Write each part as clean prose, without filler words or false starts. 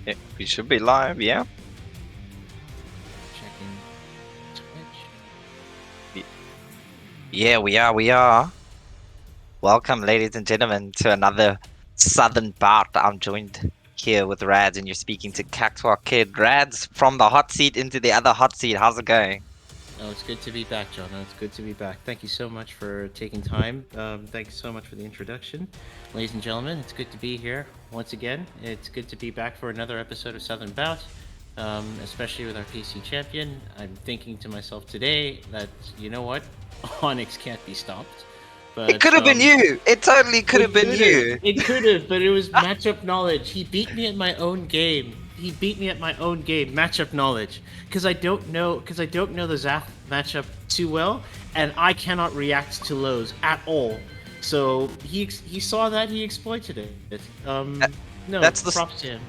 Yeah, we should be live, yeah? Checking Twitch. Y- Yeah, we are. Welcome, ladies and gentlemen, to another Southern Bout. I'm joined here with Rads, and you're speaking to Cactuar Kid. Rads, from the hot seat into the other hot seat. How's it going? Oh, it's good to be back, John. It's good to be back. Thank you so much for taking time. Thank you so much for the introduction. Ladies and gentlemen, it's good to be here once again. It's good to be back for another episode of Southern Bout, especially with our PC champion. I'm thinking to myself today that, you know what? Onyx can't be stopped. It But could have been you. It totally could have it been could have. you. It could have, but it was matchup knowledge. He beat me at my own game. He beat me at my own game. Matchup knowledge, because I don't know. Because I don't know the Zaf matchup too well, and I cannot react to lows at all. So he saw that, he exploited it. That- No, That's the props to him.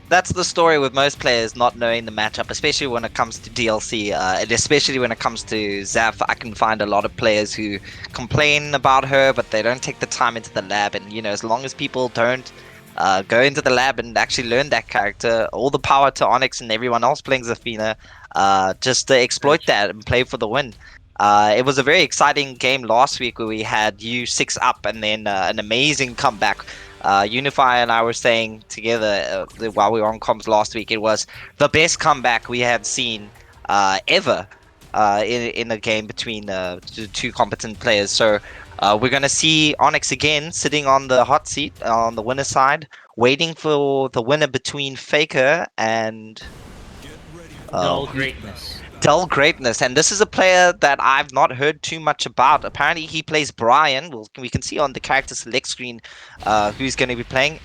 that's the story with most players not knowing the matchup, especially when it comes to DLC, and especially when it comes to Zaf. I can find a lot of players who complain about her, but they don't take the time into the lab. And as long as people don't go into the lab and actually learn that character, all the power to Onyx and everyone else playing Zafina, just to exploit Match. that and play for the win. It was a very exciting game last week where we had you 6 up and then an amazing comeback. Unify and I were saying together while we were on comms last week, it was the best comeback we had seen ever in a game between two competent players. So we're going to see Onyx again sitting on the hot seat on the winner side, waiting for the winner between Faker and Dull who greatness. Dull Greatness. And this is a player that I've not heard too much about. Apparently, he plays Brian. We can see on the character select screen who's going to be playing.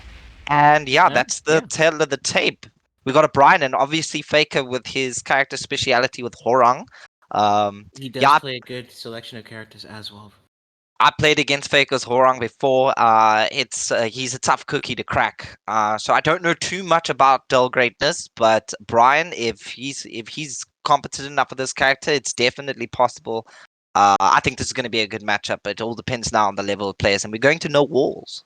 And yeah, Yeah, that's the yeah. tail of the tape. We got a Brian, and obviously Faker with his character speciality with Horang. He does Yeah, play a good selection of characters as well. I played against Faker's Horang before. It's he's a tough cookie to crack. So I don't know too much about Dull Greatness, but Brian, if he's competent enough for this character, it's definitely possible. I think this is going to be a good matchup. It all depends now on the level of players, and we're going to know walls.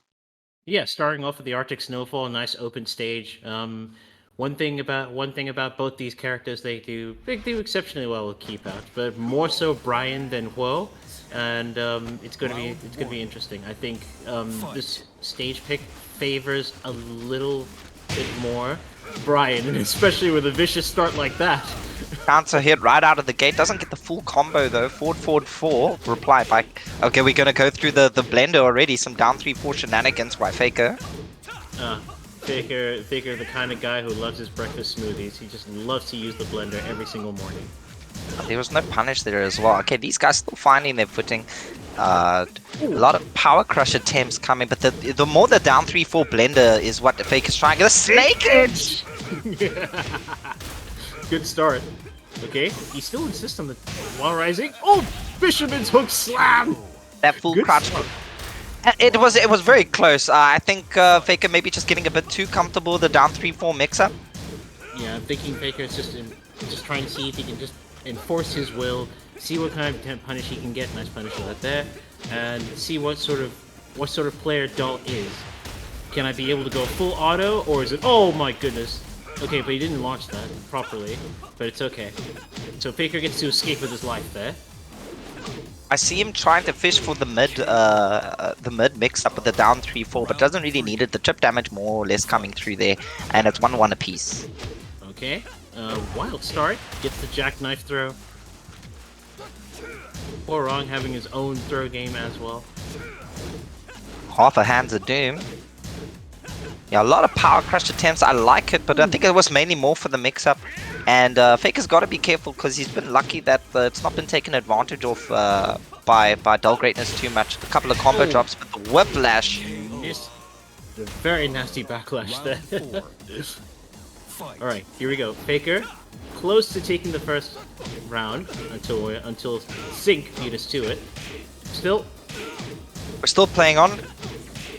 Yeah, starting off with the Arctic Snowfall, a nice open stage. One thing about both these characters, they do exceptionally well with keep out, but more so Brian than Huo, and it's gonna be interesting. I think this stage pick favors a little bit more Brian, and especially with a vicious start like that. Counter hit right out of the gate. Doesn't get the full combo though. Forward, forward, four. Reply by. Okay, we're gonna go through the blender already. Some down 3-4 shenanigans by Faker. Uh, Faker, the kind of guy who loves his breakfast smoothies. He just loves to use the blender every single morning. There was no punish there as well. Okay, these guys still finding their footing. A lot of power crush attempts coming, but the more the down 3-4 blender is what the Faker's trying. The snake edge. Good start. Okay, he still insists on the while rising. Oh, Fisherman's hook slam. That full Good crouch. start. It was very close. I think Faker maybe just getting a bit too comfortable with the down 3-4 mix-up. Yeah, I'm thinking Faker is just trying to see if he can just enforce his will, see what kind of temp punish he can get. Nice punish right there, and see what sort of player Dull is. Can I be able to go full auto, or is it? Oh my goodness. Okay, but he didn't launch that properly, but it's okay. So Faker gets to escape with his life there. I see him trying to fish for the mid mix-up with the down 3-4, but doesn't really need it. The trip damage more or less coming through there, and it's 1-1 apiece. Okay, wild start. Gets the jackknife throw. Horong having his own throw game as well. Half a Hands of Doom. Yeah, a lot of power crush attempts. I like it, but I think it was mainly more for the mix-up. And Faker's got to be careful because he's been lucky that it's not been taken advantage of by Dull Greatness too much. A couple of combo drops, but the whiplash. Missed the very nasty backlash there. Alright, here we go. Faker, close to taking the first round until Sync beat us to it. Still, We're still playing on.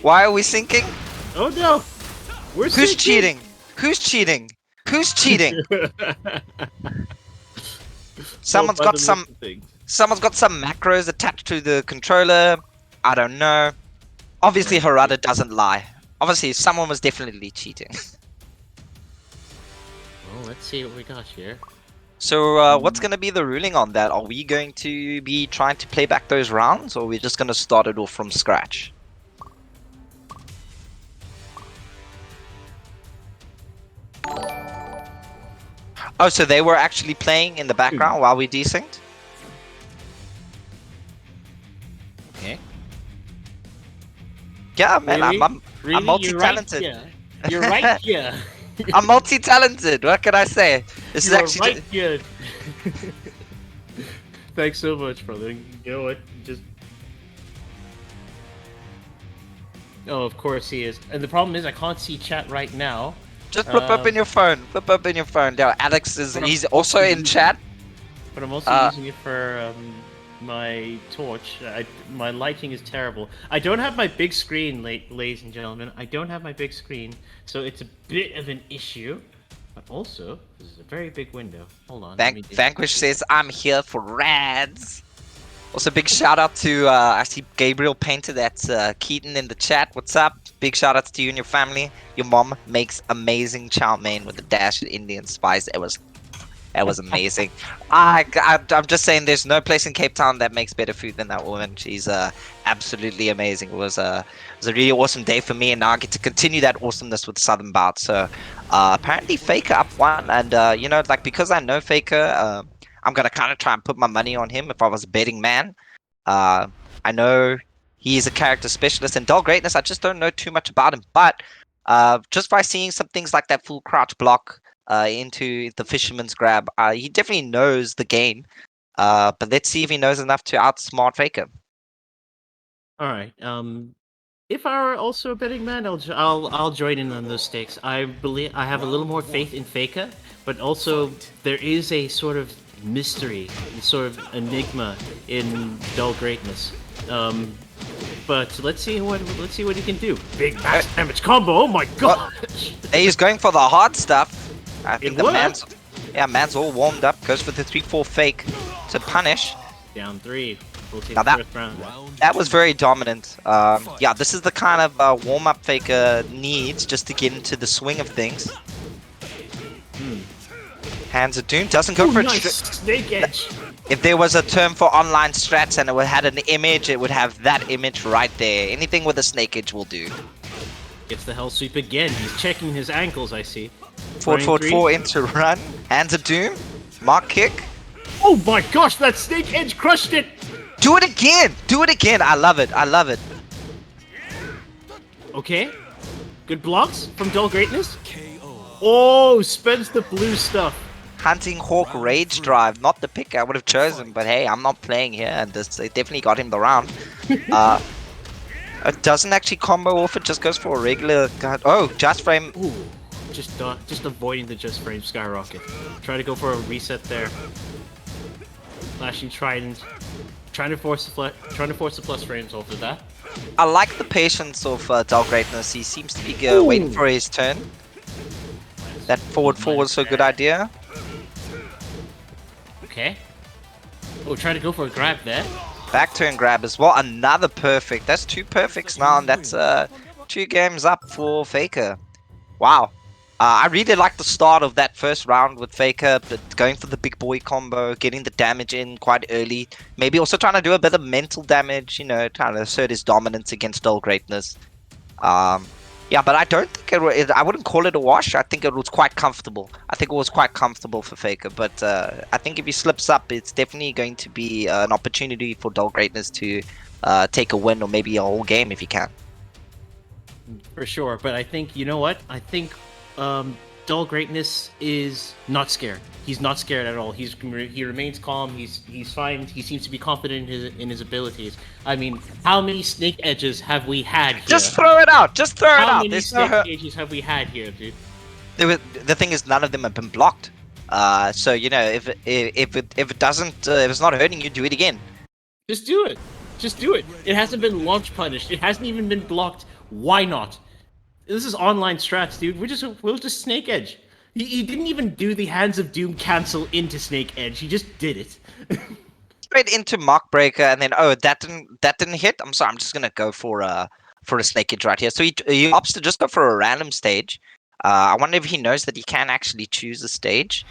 Why are we sinking? oh no! We're Who's sinking! cheating? Who's cheating? Who's cheating? Someone's got some macros attached to the controller. I don't know. Obviously, Harada doesn't lie. Obviously, someone was definitely cheating. let's see what we got here. So, what's going to be the ruling on that? Are we going to be trying to play back those rounds, or are we just going to start it off from scratch? Oh, so they were actually playing in the background while we desynced? Okay. Yeah, man, Really? I'm Really? multi-talented. You're right here. You're right here. I'm multi-talented. What can I say? This is You are actually right here. Thanks so much, brother. You know what? Just. Oh, of course he is. And the problem is, I can't see chat right now. just flip open your phone. Flip open your phone. Yeah, Alex he's also in chat. But I'm also using it for my torch. My lighting is terrible. I don't have my big screen, ladies and gentlemen. I don't have my big screen, so it's a bit of an issue. But also, this is a very big window. Hold on. Vanquish says, I'm here for rads. Also, big shout out to, I see Gabriel painted at Keaton in the chat. What's up? Big shout outs to you and your family. Your mom makes amazing chow mein with a dash of Indian spice. It was amazing. I'm just saying, there's no place in Cape Town that makes better food than that woman. She's absolutely amazing. It was a really awesome day for me, and now I get to continue that awesomeness with Southern Bout. So apparently Faker up one, and like, because I know Faker, I'm gonna kind of try and put my money on him if I was a betting man. I know he's a character specialist, and Dull Greatness, I just don't know too much about him, but just by seeing some things like that full crouch block into the Fisherman's Grab, he definitely knows the game. But let's see if he knows enough to outsmart Faker. All right. If I were also a betting man, I'll join in on those stakes. I believe I have a little more faith in Faker, but also there is a sort of mystery, sort of enigma in Dull Greatness. But let's see what he can do. Big max damage combo. Oh my gosh! He's going for the hard stuff. I think It worked. man's all warmed up. Goes for the 3-4 fake to punish. Down 3. We'll take Now the first round. That was very dominant. Yeah, this is the kind of warm-up Faker needs just to get into the swing of things. Hands of Doom doesn't go for nice snake edge. If there was a term for online strats and it had an image, it would have that image right there. Anything with a snake edge will do. Gets the hell sweep again. He's checking his ankles, I see. Forward 4 into run. Hands of Doom. Mark kick. Oh my gosh, that snake edge crushed it! Do it again! Do it again! I love it. I love it. Okay. Good blocks from Dull Greatness. Oh, spends the blue stuff. Hunting Hawk Rage Drive. Not the pick I would have chosen, but hey, I'm not playing here, and this it definitely got him the round. It doesn't actually combo off, it just goes for a regular gun. Oh, just frame. Ooh, just avoiding the just frame skyrocket. Try to go for a reset there. Flashing Trident. Trying to force the plus frames off of that. I like the patience of Dull Greatness. He seems to be waiting for his turn. That forward 4 was a good idea. Okay. Oh, try to go for a grab there. Back turn grab as well. Another perfect. That's 2 perfects now, and that's 2 games up for Faker. Wow. I really like the start of that first round with Faker, but going for the big boy combo, getting the damage in quite early. Maybe also trying to do a bit of mental damage, trying to assert his dominance against Dull Greatness. Yeah, but I don't think I wouldn't call it a wash. I think it was quite comfortable. I think it was quite comfortable for Faker, but I think if he slips up, it's definitely going to be an opportunity for Dull Greatness to take a win, or maybe a whole game if he can. For sure, but I think, you know what? I think Dull Greatness is not scared. He's not scared at all. He remains calm. He's fine. He seems to be confident in his abilities. I mean, how many snake edges have we had here? Just throw it out. Just throw it out. How many There's snake edges have we had here, dude? The thing is, none of them have been blocked. So if it doesn't, if it's not hurting you, do it again. Just do it. Just do it. It hasn't been launch punished. It hasn't even been blocked. Why not? This is online strats, dude. We'll just snake edge. He didn't even do the Hands of Doom cancel into snake edge. He just did it. Straight into Mark Breaker, and then that didn't hit. I'm sorry. I'm just gonna go for a snake edge right here. So he opts to just go for a random stage. I wonder if he knows that he can actually choose a stage.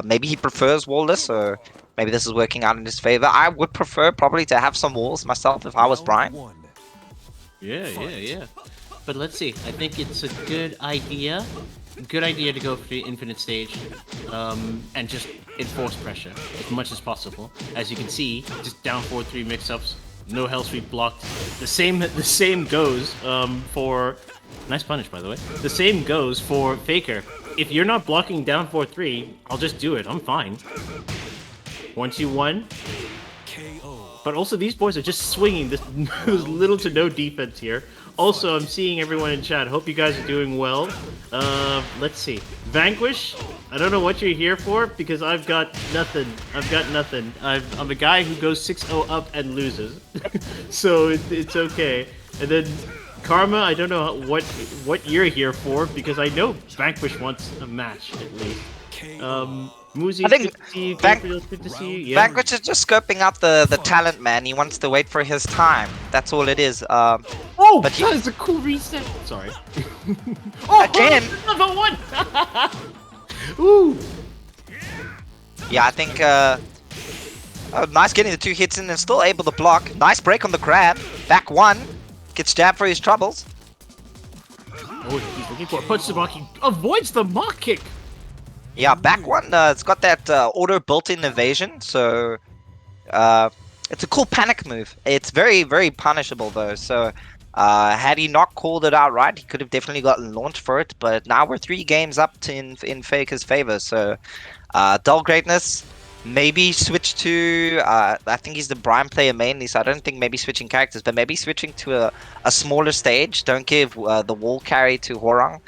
Maybe he prefers wallless, or maybe this is working out in his favor. I would prefer probably to have some walls myself if I was Brian. Yeah. But let's see. I think it's a good idea. Good idea to go for the infinite stage, and just enforce pressure as much as possible. As you can see, just down 4-3 mix-ups, no hell sweep blocked. The same goes for nice punish, by the way. The same goes for Faker. If you're not blocking down 4-3, I'll just do it. I'm fine. 1-2-1. But also, these boys are just swinging. There's little to no defense here. Also, I'm seeing everyone in chat. Hope you guys are doing well. Let's see. Vanquish, I don't know what you're here for, because I've got nothing. I'm a guy who goes 6-0 up and loses. So it's okay. And then Karma, I don't know what you're here for, because I know Vanquish wants a match, at least. Muzi, I think good to see you. Yeah. Vanquish is just scoping out the talent, man. He wants to wait for his time. That's all it is. Oh, but that is a cool reset. Sorry. Again. Level 1. Ooh. Yeah, I think. Nice getting the 2 hits in and still able to block. Nice break on the grab. Back 1. Gets jabbed for his troubles. Oh, he's looking for a punch to block. He avoids the mock kick. Yeah, back 1. It's got that auto built-in evasion, so it's a cool panic move. It's very, very punishable though. So had he not called it out right, he could have definitely gotten launched for it. But now we're 3 games up in Faker's favor. So Dull Greatness. Maybe switch to, I think he's the Brian player mainly, so I don't think maybe switching characters, but maybe switching to a smaller stage. Don't give the wall carry to Horang.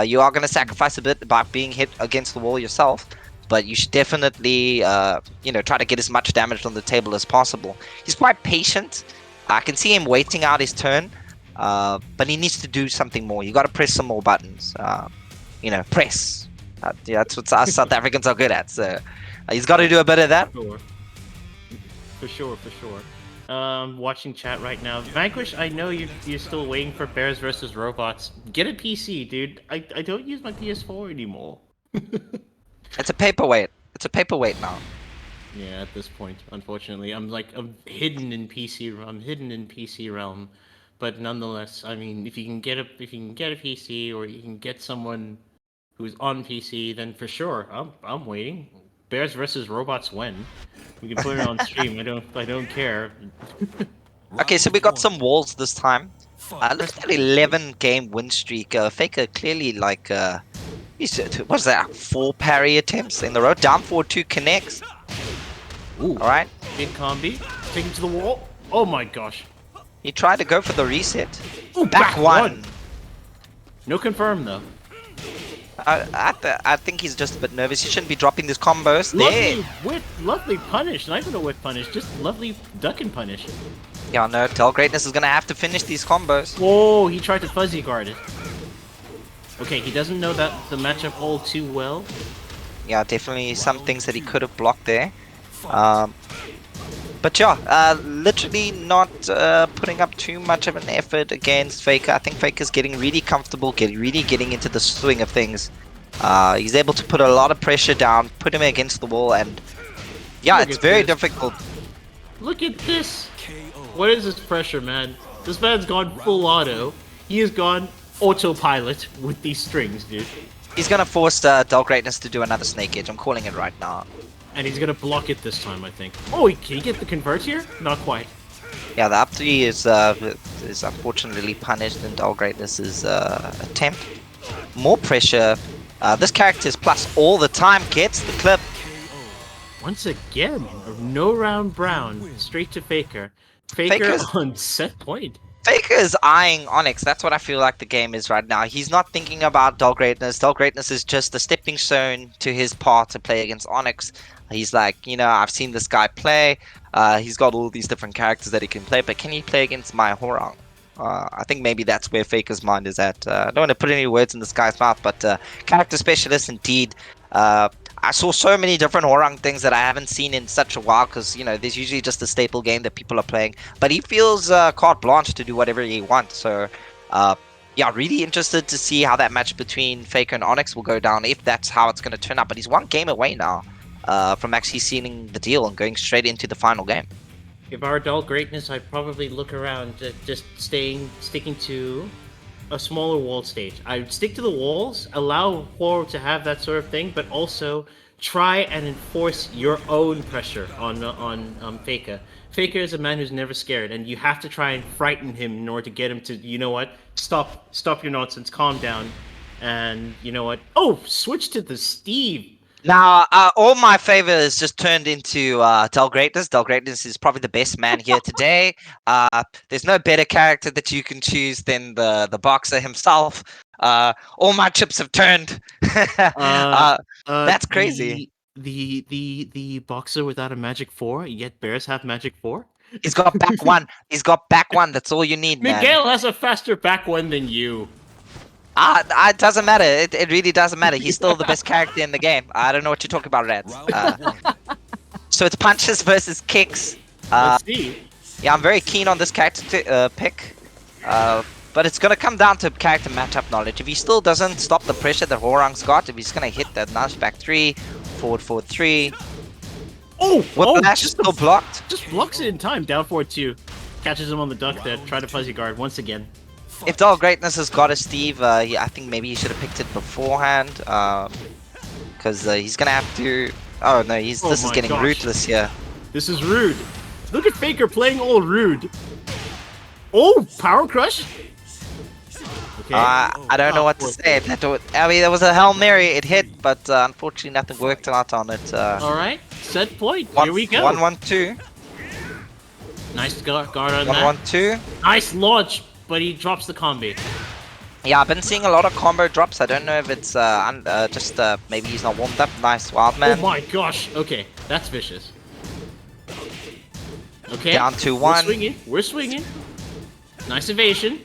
You are going to sacrifice a bit by being hit against the wall yourself, but you should definitely, try to get as much damage on the table as possible. He's quite patient. I can see him waiting out his turn, but he needs to do something more. You got to press some more buttons. Press. Yeah, that's what us South Africans are good at, so... he's got to do a bit of that. For sure. Watching chat right now. Vanquish, I know you're still waiting for Bears versus Robots. Get a PC, dude. I don't use my PS4 anymore. It's a paperweight. It's a paperweight now. Yeah, at this point, unfortunately, I'm hidden in PC. I'm hidden in PC realm. But nonetheless, I mean, if you can get a PC, or you can get someone who's on PC, then for sure, I'm waiting. Bears versus Robots when? We can put it on stream. I don't care. Okay, so we got some walls this time. Look at that 11-game win streak. Faker clearly what's that? 4 parry attempts in the row. Down 4-2 connects. Ooh. All right. Big combi. Take him to the wall. Oh my gosh. He tried to go for the reset. Ooh, back one. No confirm though. I think he's just a bit nervous. He shouldn't be dropping these combos. Lovely punish. Not even a whip punish, just lovely duck and punish. Yeah, no, Dull Greatness is gonna have to finish these combos. Oh, he tried to fuzzy guard it. Okay, he doesn't know that the matchup all too well. Yeah, definitely some things that he could have blocked there. But yeah, literally not putting up too much of an effort against Faker. I think Faker's getting really comfortable, getting into the swing of things. He's able to put a lot of pressure down, put him against the wall, and yeah, it's very difficult. Look at this! What is this pressure, man? This man's gone full auto. He has gone autopilot with these strings, dude. He's gonna force Dull Greatness to do another Snake Edge. I'm calling it right now. And he's gonna block it this time, I think. Oh, can he get the convert here? Not quite. Yeah, the up 3 is unfortunately punished in Dull Greatness's attempt. More pressure. This character is plus all the time, gets the clip. Once again, no round brown, straight to Faker. Faker on set point. Faker is eyeing Onyx. That's what I feel like the game is right now. He's not thinking about Dull Greatness. Dull Greatness is just a stepping stone to his path to play against Onyx. He's like, I've seen this guy play. He's got all these different characters that he can play, but can he play against my Horang? I think maybe that's where Faker's mind is at. I don't want to put any words in this guy's mouth, but character specialist indeed. I saw so many different Horang things that I haven't seen in such a while, because there's usually just a staple game that people are playing. But he feels carte blanche to do whatever he wants. So Yeah, really interested to see how that match between Faker and Onyx will go down, if that's how it's going to turn out. But he's one game away now from actually sealing the deal and going straight into the final game. If our dull greatness, I'd probably look around, just sticking to a smaller wall stage. I would stick to the walls, allow Horo to have that sort of thing, but also try and enforce your own pressure on Faker. Faker is a man who's never scared, and you have to try and frighten him in order to get him to, you know what, stop your nonsense, calm down, and you know what? Oh, switch to the Steve. Now, all my favors just turned into Del Greatness. Del Greatness is probably the best man here today. There's no better character that you can choose than the boxer himself. All my chips have turned. Uh, That's crazy. the boxer without a magic four, yet bears have magic four. He's got back one. He's got back one. That's all you need, man. Miguel has a faster back one than you. It doesn't matter. It really doesn't matter. He's still the best character in the game. I don't know what you're talking about, Reds. So it's punches versus kicks. Let's see. Yeah, I'm very keen on this character pick. But it's gonna come down to character matchup knowledge. If he still doesn't stop the pressure that Horang's got, if he's gonna hit that nice back three, forward 3. Oh, Whiplash still blocked. Just blocks it in time. Down 4-2. Catches him on the duck there. Try to fuzzy guard once again. If Dull Greatness has got a Steve, I think maybe he should have picked it beforehand. Because he's gonna have to. Oh no, this is getting ruthless here. This is rude. Look at Faker playing all rude. Oh, power crush. Okay. I don't know what to say. I mean, there was a Hail Mary. It hit, but unfortunately, nothing worked out on it. All right, set point. Here we go. 1-1-2. Nice guard on that. 1-1-2. Nice launch, but he drops the combi. Yeah, I've been seeing a lot of combo drops. I don't know if it's just maybe he's not warmed up. Nice wild man. Oh my gosh. Okay, that's vicious. Okay. Down 2-1. We're swinging. We're swinging. Nice evasion.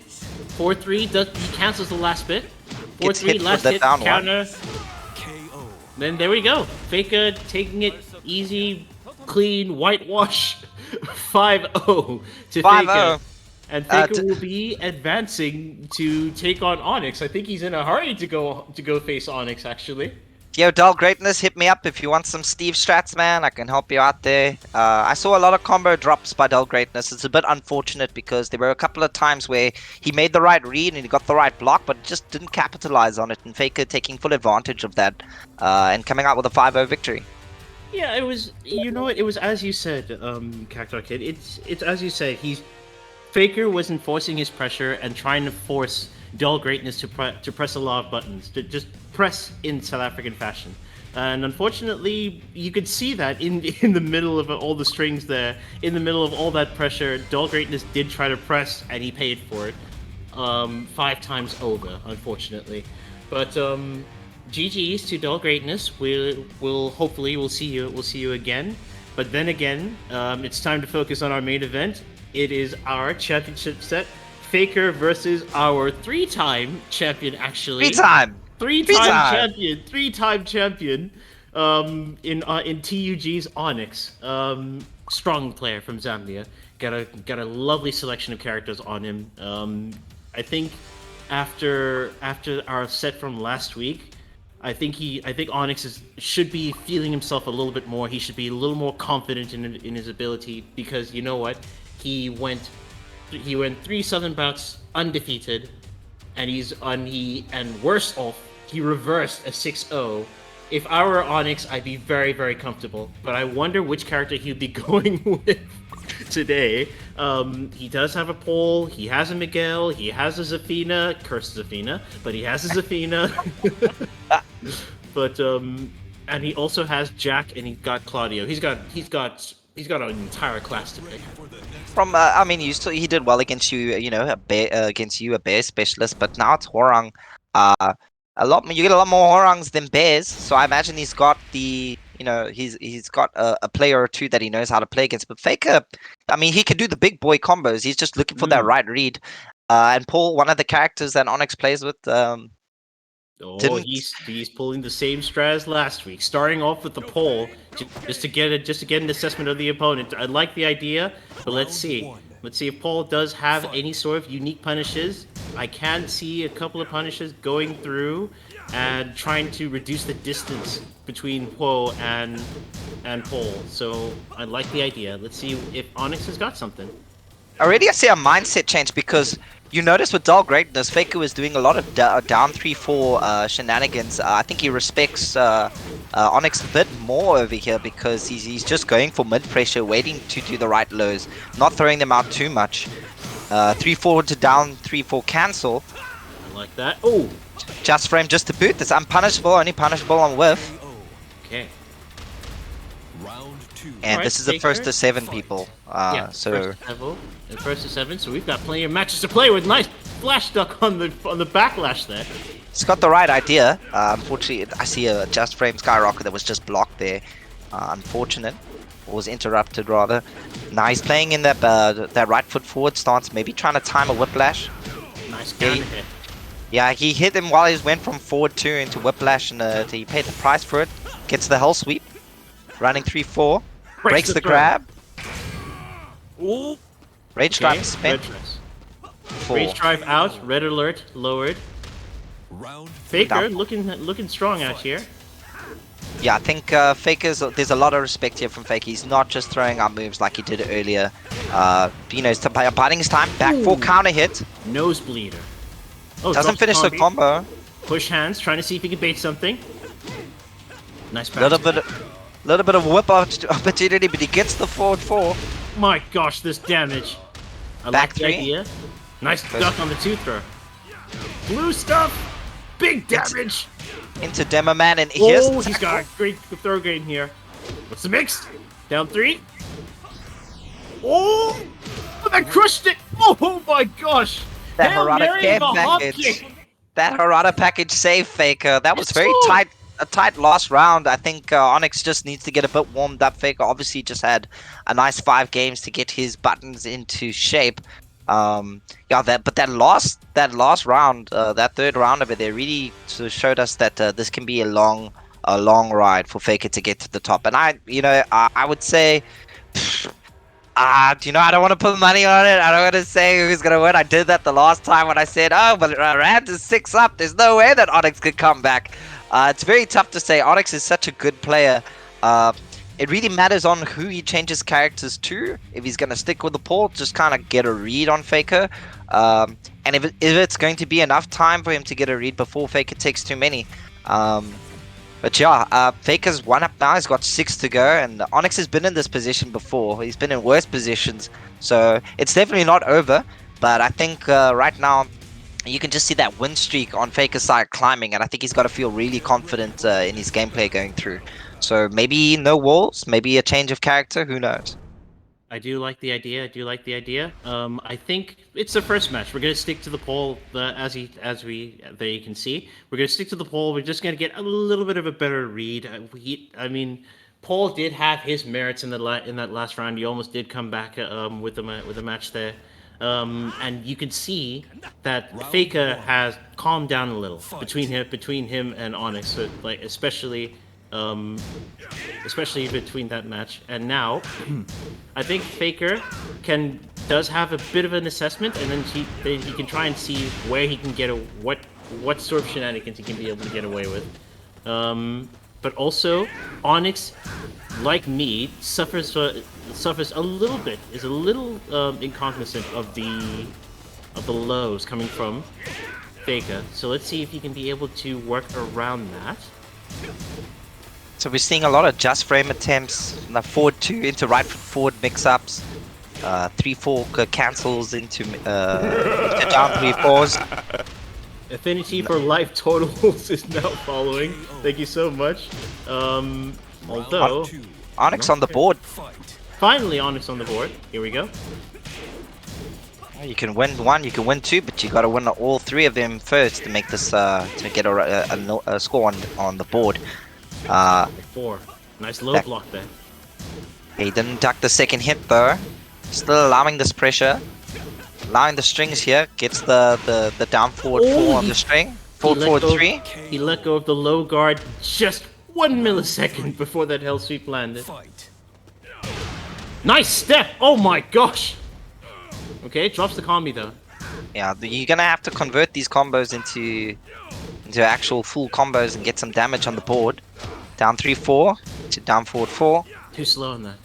4-3. He cancels the last bit. 4-3. Last hit. Counter. KO. Then there we go. Faker taking it easy, clean, whitewash. 5-0 to 5-0. Faker. And Faker will be advancing to take on Onyx. I think he's in a hurry to go face Onyx, actually. Yo, Dull Greatness, hit me up if you want some Steve strats, man. I can help you out there. I saw a lot of combo drops by Dull Greatness. It's a bit unfortunate because there were a couple of times where he made the right read and he got the right block, but just didn't capitalize on it. And Faker taking full advantage of that and coming out with a 5-0 victory. Yeah, it was. You know what? It was as you said, Cactar Kid. It's as you said. Faker was enforcing his pressure and trying to force Dull Greatness to press a lot of buttons, to just press in South African fashion. And unfortunately, you could see that in the middle of all the strings there, in the middle of all that pressure, Dull Greatness did try to press, and he paid for it 5 times over, unfortunately. But GG's to Dull Greatness. We'll hopefully see you again. But then again, it's time to focus on our main event. It is our championship set. Faker versus our 3-time champion, actually. 3-time champion in TUG's Onyx. Strong player from Zambia. Got a lovely selection of characters on him. I think after our set from last week, I think Onyx should be feeling himself a little bit more. He should be a little more confident in his ability, because you know what? He went 3 Southern bouts undefeated, and worse off, he reversed a 6-0. If I were Onyx, I'd be very, very comfortable. But I wonder which character he'd be going with today. He does have a Pole, he has a Miguel, he has a Zafina, cursed Zafina, but he has a Zafina. But and he also has Jack, and he's got Claudio. He's got an entire class to pick. I mean, he did well against you. You know, against you, a bear specialist. But now it's Horang. You get a lot more Horangs than bears. So I imagine he's got he's got a player or two that he knows how to play against. But Faker, I mean, he can do the big boy combos. He's just looking for that right read. And Paul, one of the characters that Onyx plays with, he's pulling the same strat as last week, starting off with the pole just to get an assessment of the opponent. I like the idea, but let's see if Paul does have any sort of unique punishes. I can see a couple of punishes going through and trying to reduce the distance between Poe and Pole. So I like the idea. Let's see if Onyx has got something. Already I see a mindset change because you notice with Dull Greatness, Faker was doing a lot of down 3-4 shenanigans. I think he respects Onyx a bit more over here because he's just going for mid pressure, waiting to do the right lows, not throwing them out too much. 3-4 to down 3-4 cancel. I like that. Oh! Just frame just to boot. That's unpunishable, only punishable on whiff. Okay. And Alright, this is the Faker. first to 7 people. Yeah, So first to 7, so we've got plenty of matches to play with. Nice flash duck on the backlash there. it's got the right idea. Unfortunately, I see a just frame skyrocket that was just blocked there. Unfortunate. Or was interrupted rather. Now he's playing in that right foot forward stance, maybe trying to time a whiplash. Nice counter hit. Yeah, he hit him while he went from forward 2 into whiplash, and he paid the price for it. Gets the hell sweep. Running 3-4. Breaks the throw. grab. Ooh. Rage drive spent. Rage drive out. Red alert lowered. Faker Down. looking strong out here. Yeah, I think there's a lot of respect here from Faker. He's not just throwing out moves like he did earlier. You know, he's biding his time. Back 4 counter hit. Nosebleeder. Oh, Doesn't drops finish the combi. combo. Push hands, trying to see if he can bait something. Nice bounce. Little bit of whip opportunity, but he gets the forward 4. My gosh, this damage. I Back like the 3. idea. Nice duck on the 2 throw. Blue stuff. Big damage. Into Demo Man, and here's Oh, the he's got a great throw game here. What's the mix? Down 3. Oh, that crushed it. Oh my gosh. that Hail Harada Mary care the hop package. kick. That Harada package save Faker. That was It's very cool. tight. A tight last round. I think Onyx just needs to get a bit warmed up. Faker obviously just had a nice 5 games to get his buttons into shape. Yeah, that last round, that third round of it, they really sort of showed us that this can be a long ride for Faker to get to the top. And I would say, I don't want to put money on it. I don't want to say who's gonna win. I did that the last time when I said, but Rand is 6 up. There's no way that Onyx could come back. It's very tough to say. Onyx is such a good player. It really matters on who he changes characters to. If he's going to stick with the Paul, just kind of get a read on Faker. And if it's going to be enough time for him to get a read before Faker takes too many. But yeah, Faker's 1 up now. He's got 6 to go. And Onyx has been in this position before. He's been in worse positions. So it's definitely not over. But I think right now, you can just see that win streak on Faker's side climbing, and I think he's got to feel really confident in his gameplay going through. So maybe no walls, maybe a change of character, who knows? I do like the idea. I think it's the first match. We're gonna stick to the poll, there you can see. We're gonna stick to the poll. We're just gonna get a little bit of a better read. I mean, Paul did have his merits in that last round. He almost did come back with a match there. And you can see that Faker has calmed down a little between him and Onyx, so, like especially between that match. And now, I think Faker does have a bit of an assessment, and then he can try and see where he can get what sort of shenanigans he can be able to get away with. But also, Onyx, like me, suffers a little bit, is a little incognizant of the lows coming from Faker. So let's see if he can be able to work around that. So we're seeing a lot of just frame attempts, forward 2 into right foot forward mix-ups, 3-4 cancels into down 3-4s. Affinity for life totals is now following. Thank you so much. Although Onyx on the board. Finally, Onyx on the board. Here we go. You can win 1, you can win 2, but you got to win all 3 of them first to make this to get a score on the board. 4. Nice low block there. He didn't duck the second hit though. Still allowing this pressure. Allowing the strings here. Gets the down forward 4 on the string. Forward 3. He let go of the low guard just 1 millisecond before that hell sweep landed. Nice step! Oh my gosh! Okay, drops the combi though. Yeah, you're gonna have to convert these combos into actual full combos and get some damage on the board. Down 3-4 to down forward 4. Too slow on that.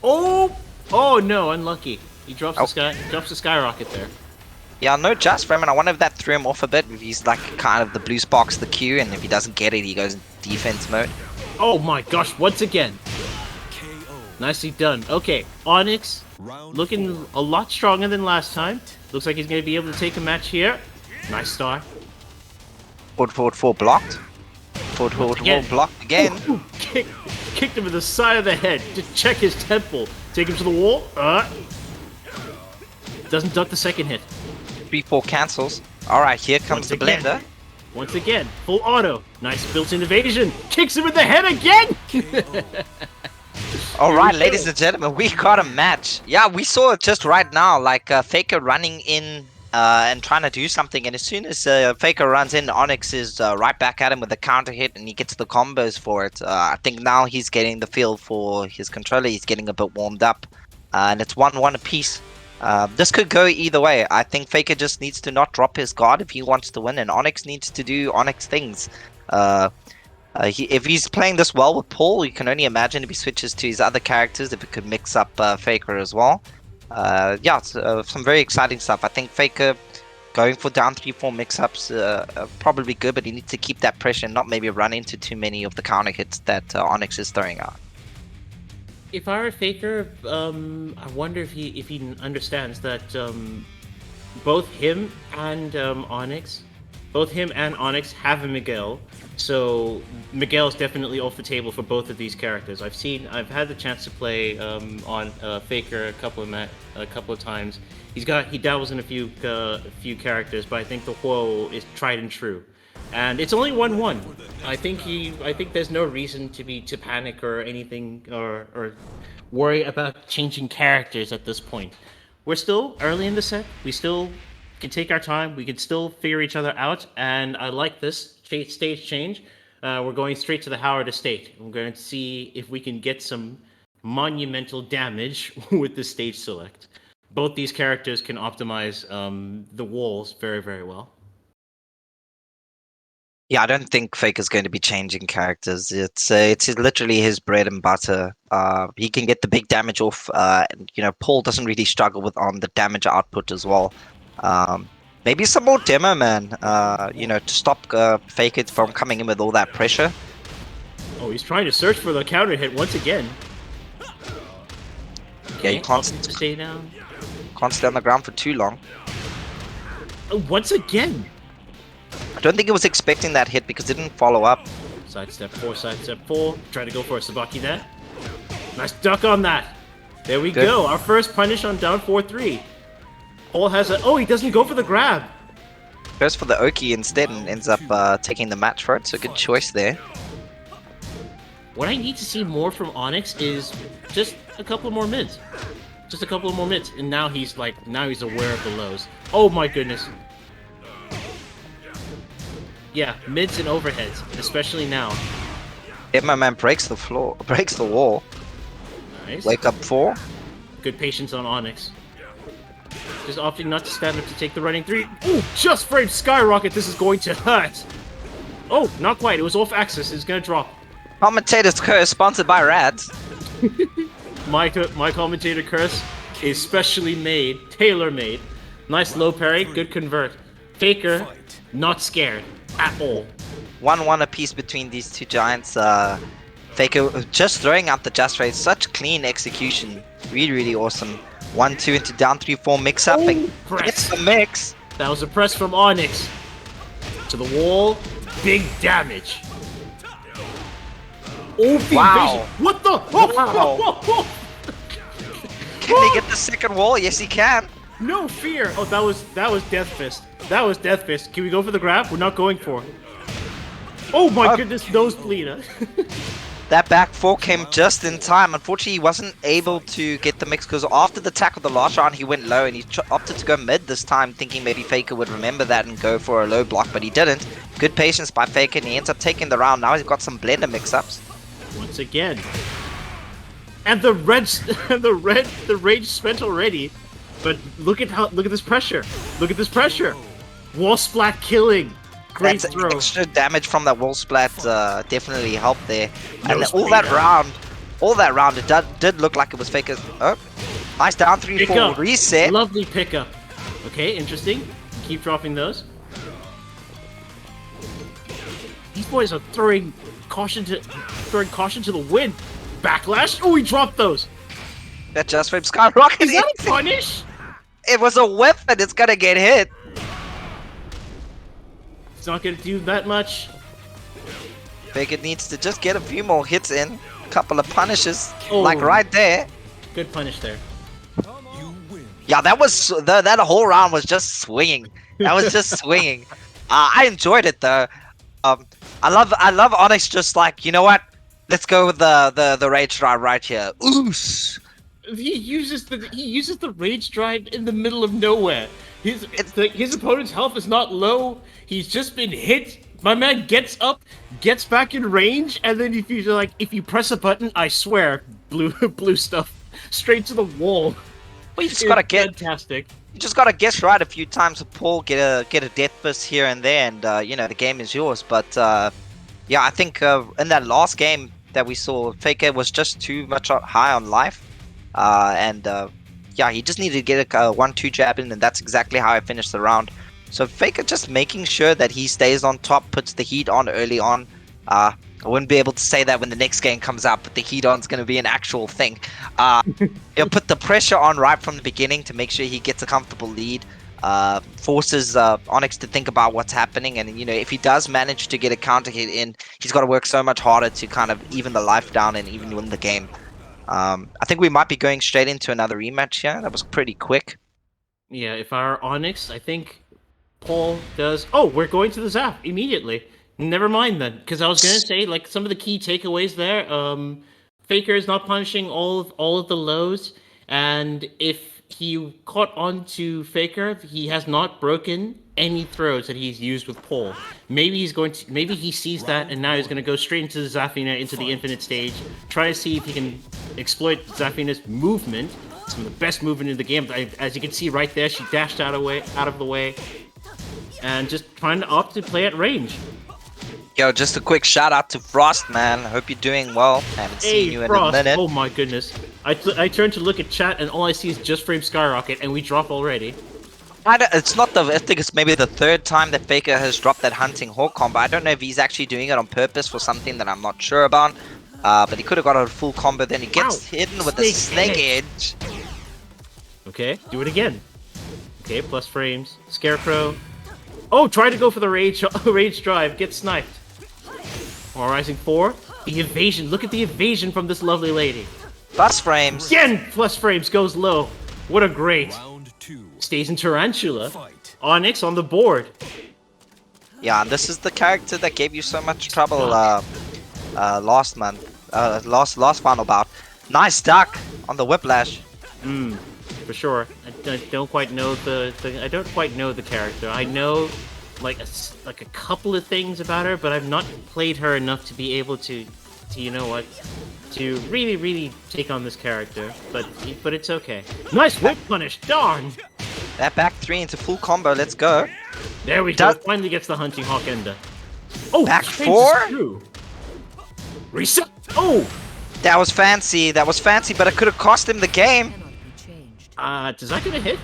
Oh! Oh no, unlucky. He drops Oh. the skyrocket there. Yeah, no just for him, and I wonder if that threw him off a bit. If he's like kind of the blue sparks the Q, and if he doesn't get it, he goes in defense mode. Oh my gosh, once again. Nicely done. Okay, Onyx looking a lot stronger than last time. Looks like he's going to be able to take a match here. Nice start. Forward 4 blocked. Forward 4 blocked again. Ooh, kicked him in the side of the head to check his temple. Take him to the wall. Doesn't duck the second hit. 3-4 cancels. Alright, here comes the blender. Once again, full auto. Nice built-in evasion. Kicks him in the head again! Alright, ladies and gentlemen, we got a match. Yeah, we saw it just right now, like Faker running in and trying to do something, and as soon as Faker runs in, Onyx is right back at him with a counter hit, and he gets the combos for it. I think now he's getting the feel for his controller, he's getting a bit warmed up, and it's 1-1 apiece. This could go either way. I think Faker just needs to not drop his guard if he wants to win, and Onyx needs to do Onyx things. If he's playing this well with Paul, you can only imagine if he switches to his other characters, if it could mix up Faker as well. Yeah, some very exciting stuff. I think Faker going for down 3-4 mix-ups probably good, but he needs to keep that pressure and not maybe run into too many of the counter hits that Onyx is throwing out. If I were Faker, I wonder if he understands that both him and Onyx have a Miguel, so Miguel is definitely off the table for both of these characters. I've had the chance to play on Faker a couple of times. He dabbles in a few characters, but I think the Huo is tried and true, and it's only 1-1. I think there's no reason to panic or anything or worry about changing characters at this point. We're still early in the set. We still can take our time. We can still figure each other out, and I like this stage change. We're going straight to the Howard Estate. We're going to see if we can get some monumental damage with the stage select. Both these characters can optimize the walls very, very well. Yeah, I don't think Faker's going to be changing characters. It's literally his bread and butter. He can get the big damage off. Paul doesn't really struggle with on the damage output as well. Maybe some more demo man. To stop Faker from coming in with all that pressure. Oh, he's trying to search for the counter hit once again. Yeah, you can't stay down. Can't stay on the ground for too long. Once again. I don't think he was expecting that hit because it didn't follow up. Sidestep 4. Try to go for a Sabaki there. Nice duck on that. There we go. Our first punish on down 4-3. Paul has a... Oh, he doesn't go for the grab. Goes for the Oki instead and ends up taking the match for it. So good choice there. What I need to see more from Onyx is just a couple more mids. Just a couple more mids. And now he's aware of the lows. Oh my goodness. Yeah, mids and overheads, especially now. Yeah, my man breaks the wall. Nice. Wake up 4. Good patience on Onyx. Just opting not to stand up to take the running 3. Ooh, just framed skyrocket. This is going to hurt. Oh, not quite. It was off axis. It's gonna drop. Commentator's Curse, sponsored by Rads. My commentator curse is specially made, tailor-made. Nice low parry, good convert. Faker, not scared at all. 1-1 apiece between these two giants. Faker just throwing out the just raise. Such clean execution. Really, really awesome. 1-2 into down 3-4 mix up. It's the mix. That was a press from Onyx. To the wall. Big damage. Oh, wow. Invasion. What the? Wow. Can he get the second wall? Yes, he can. No fear. Oh, that was Death Fist. That was Death Fist. Can we go for the grab? We're not going for it. Oh my goodness, nosebleed. That back 4 came just in time. Unfortunately, he wasn't able to get the mix because after the attack of the last round, he went low and he opted to go mid this time, thinking maybe Faker would remember that and go for a low block, but he didn't. Good patience by Faker and he ends up taking the round. Now he's got some blender mix-ups. Once again. And the rage spent already. But look at this pressure. Look at this pressure. Wall splat killing. Great That's throw. extra damage from that wall splat definitely helped there. No And all speed that up. round, it did look like it was Faker's. Oh, nice down 3 Pick 4 up. reset. Lovely pickup. Okay, interesting. Keep dropping those. These boys are throwing caution to the wind. Backlash. Oh, he dropped those. That just frame skyrocketed. Is that a punish? It was a weapon. It's gonna get hit. It's not gonna do that much. Faker needs to just get a few more hits in. A couple of punishes, Oh. like right there. Good punish there. Yeah, that was that whole round was just swinging. That was just swinging. I enjoyed it though. I love Onyx just like, you know what? Let's go with the rage drive right here. Oos. He uses the rage drive in the middle of nowhere. His opponent's health is not low. He's just been hit. My man gets up, gets back in range, and then if you press a button, I swear, blue stuff straight to the wall. Well, you just gotta Fantastic. you just gotta guess right a few times with Paul, get a death fist here and there, and you know the game is yours. But yeah, I think in that last game that we saw, Faker was just too much high on life, and yeah, he just needed to get a 1-2 jab in, and that's exactly how I finished the round. So Faker just making sure that he stays on top, puts the heat on early on. I wouldn't be able to say that when the next game comes out, but the heat on's going to be an actual thing. He'll put the pressure on right from the beginning to make sure he gets a comfortable lead. Forces Onyx to think about what's happening, and you know, if he does manage to get a counter hit in, he's got to work so much harder to kind of even the life down and even win the game. I think we might be going straight into another rematch here. That was pretty quick. Yeah, if I were Onyx, I think Paul does. Oh, we're going to the zap immediately. Never mind then, because I was gonna say like some of the key takeaways there. Faker is not punishing all of the lows, and if he caught on to Faker, he has not broken any throws that he's used with Paul. Maybe he sees that, and now he's gonna go straight into the Zafina, into the infinite stage, try to see if he can exploit Zafina's movement. Some of the best movement in the game. As you can see right there, she dashed out of the way, and just trying to opt to play at range. Yo, just a quick shout out to Frost, man. Hope you're doing well. Haven't seen you in Frost. a minute. Oh my goodness. I turn to look at chat and all I see is just frame skyrocket and we drop already. It's not I think it's maybe the third time that Faker has dropped that hunting hawk combo. I don't know if he's actually doing it on purpose for something that I'm not sure about. But he could have got a full combo. Then he gets hidden with the snake edge. Okay, do it again. Okay, plus frames. Scarecrow. Oh, try to go for the rage drive. Get sniped. Rising 4. The evasion. Look at the evasion from this lovely lady. Plus frames. Again, plus frames goes low. What a great. Stays in Tarantula. Onyx on the board. Yeah, and this is the character that gave you so much trouble last month. Last final bout. Nice duck on the whiplash. For sure. I don't quite know I don't quite know the character. I know like a couple of things about her, but I've not played her enough to be able to you know what, to really take on this character. But it's okay. Nice whip punish. Darn. That back 3 into full combo. Let's go. There we go. Finally gets the hunting hawk ender. Oh, back straight 4. through. Reset. Oh. That was fancy. That was fancy, but it could have cost him the game. Does that gonna hit?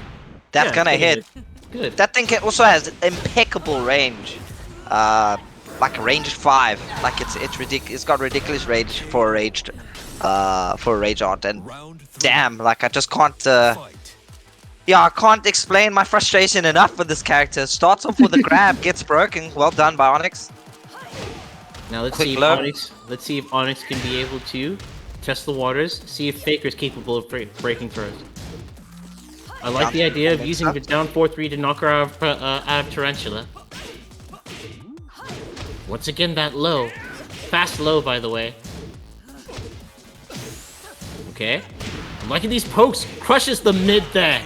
That's Yeah, gonna it's hit. Good. That thing also has impeccable range. Like a range 5. Like it's ridiculous. It's got ridiculous range for a rage art. And damn, like I just can't. Yeah, I can't explain my frustration enough with this character. Starts off with a grab, gets broken. Well done by Onyx. Now let's Quick see if low. Let's see if Onyx can be able to test the waters. See if Faker's capable of breaking throws. I like the idea of using the down 4-3 to knock her out of Tarantula. Once again, that low. Fast low, by the way. Okay. I'm liking these pokes. Crushes the mid there.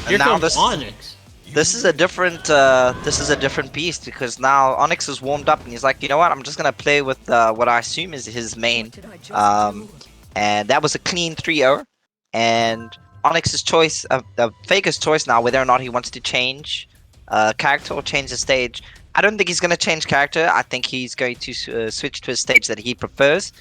Here now comes Onyx. This is a different beast, because now Onyx is warmed up and he's like, you know what? I'm just gonna play with what I assume is his main. And that was a clean 3-0. And Onyx's choice, Faker's choice now, whether or not he wants to change character or change the stage. I don't think he's going to change character. I think he's going to switch to a stage that he prefers.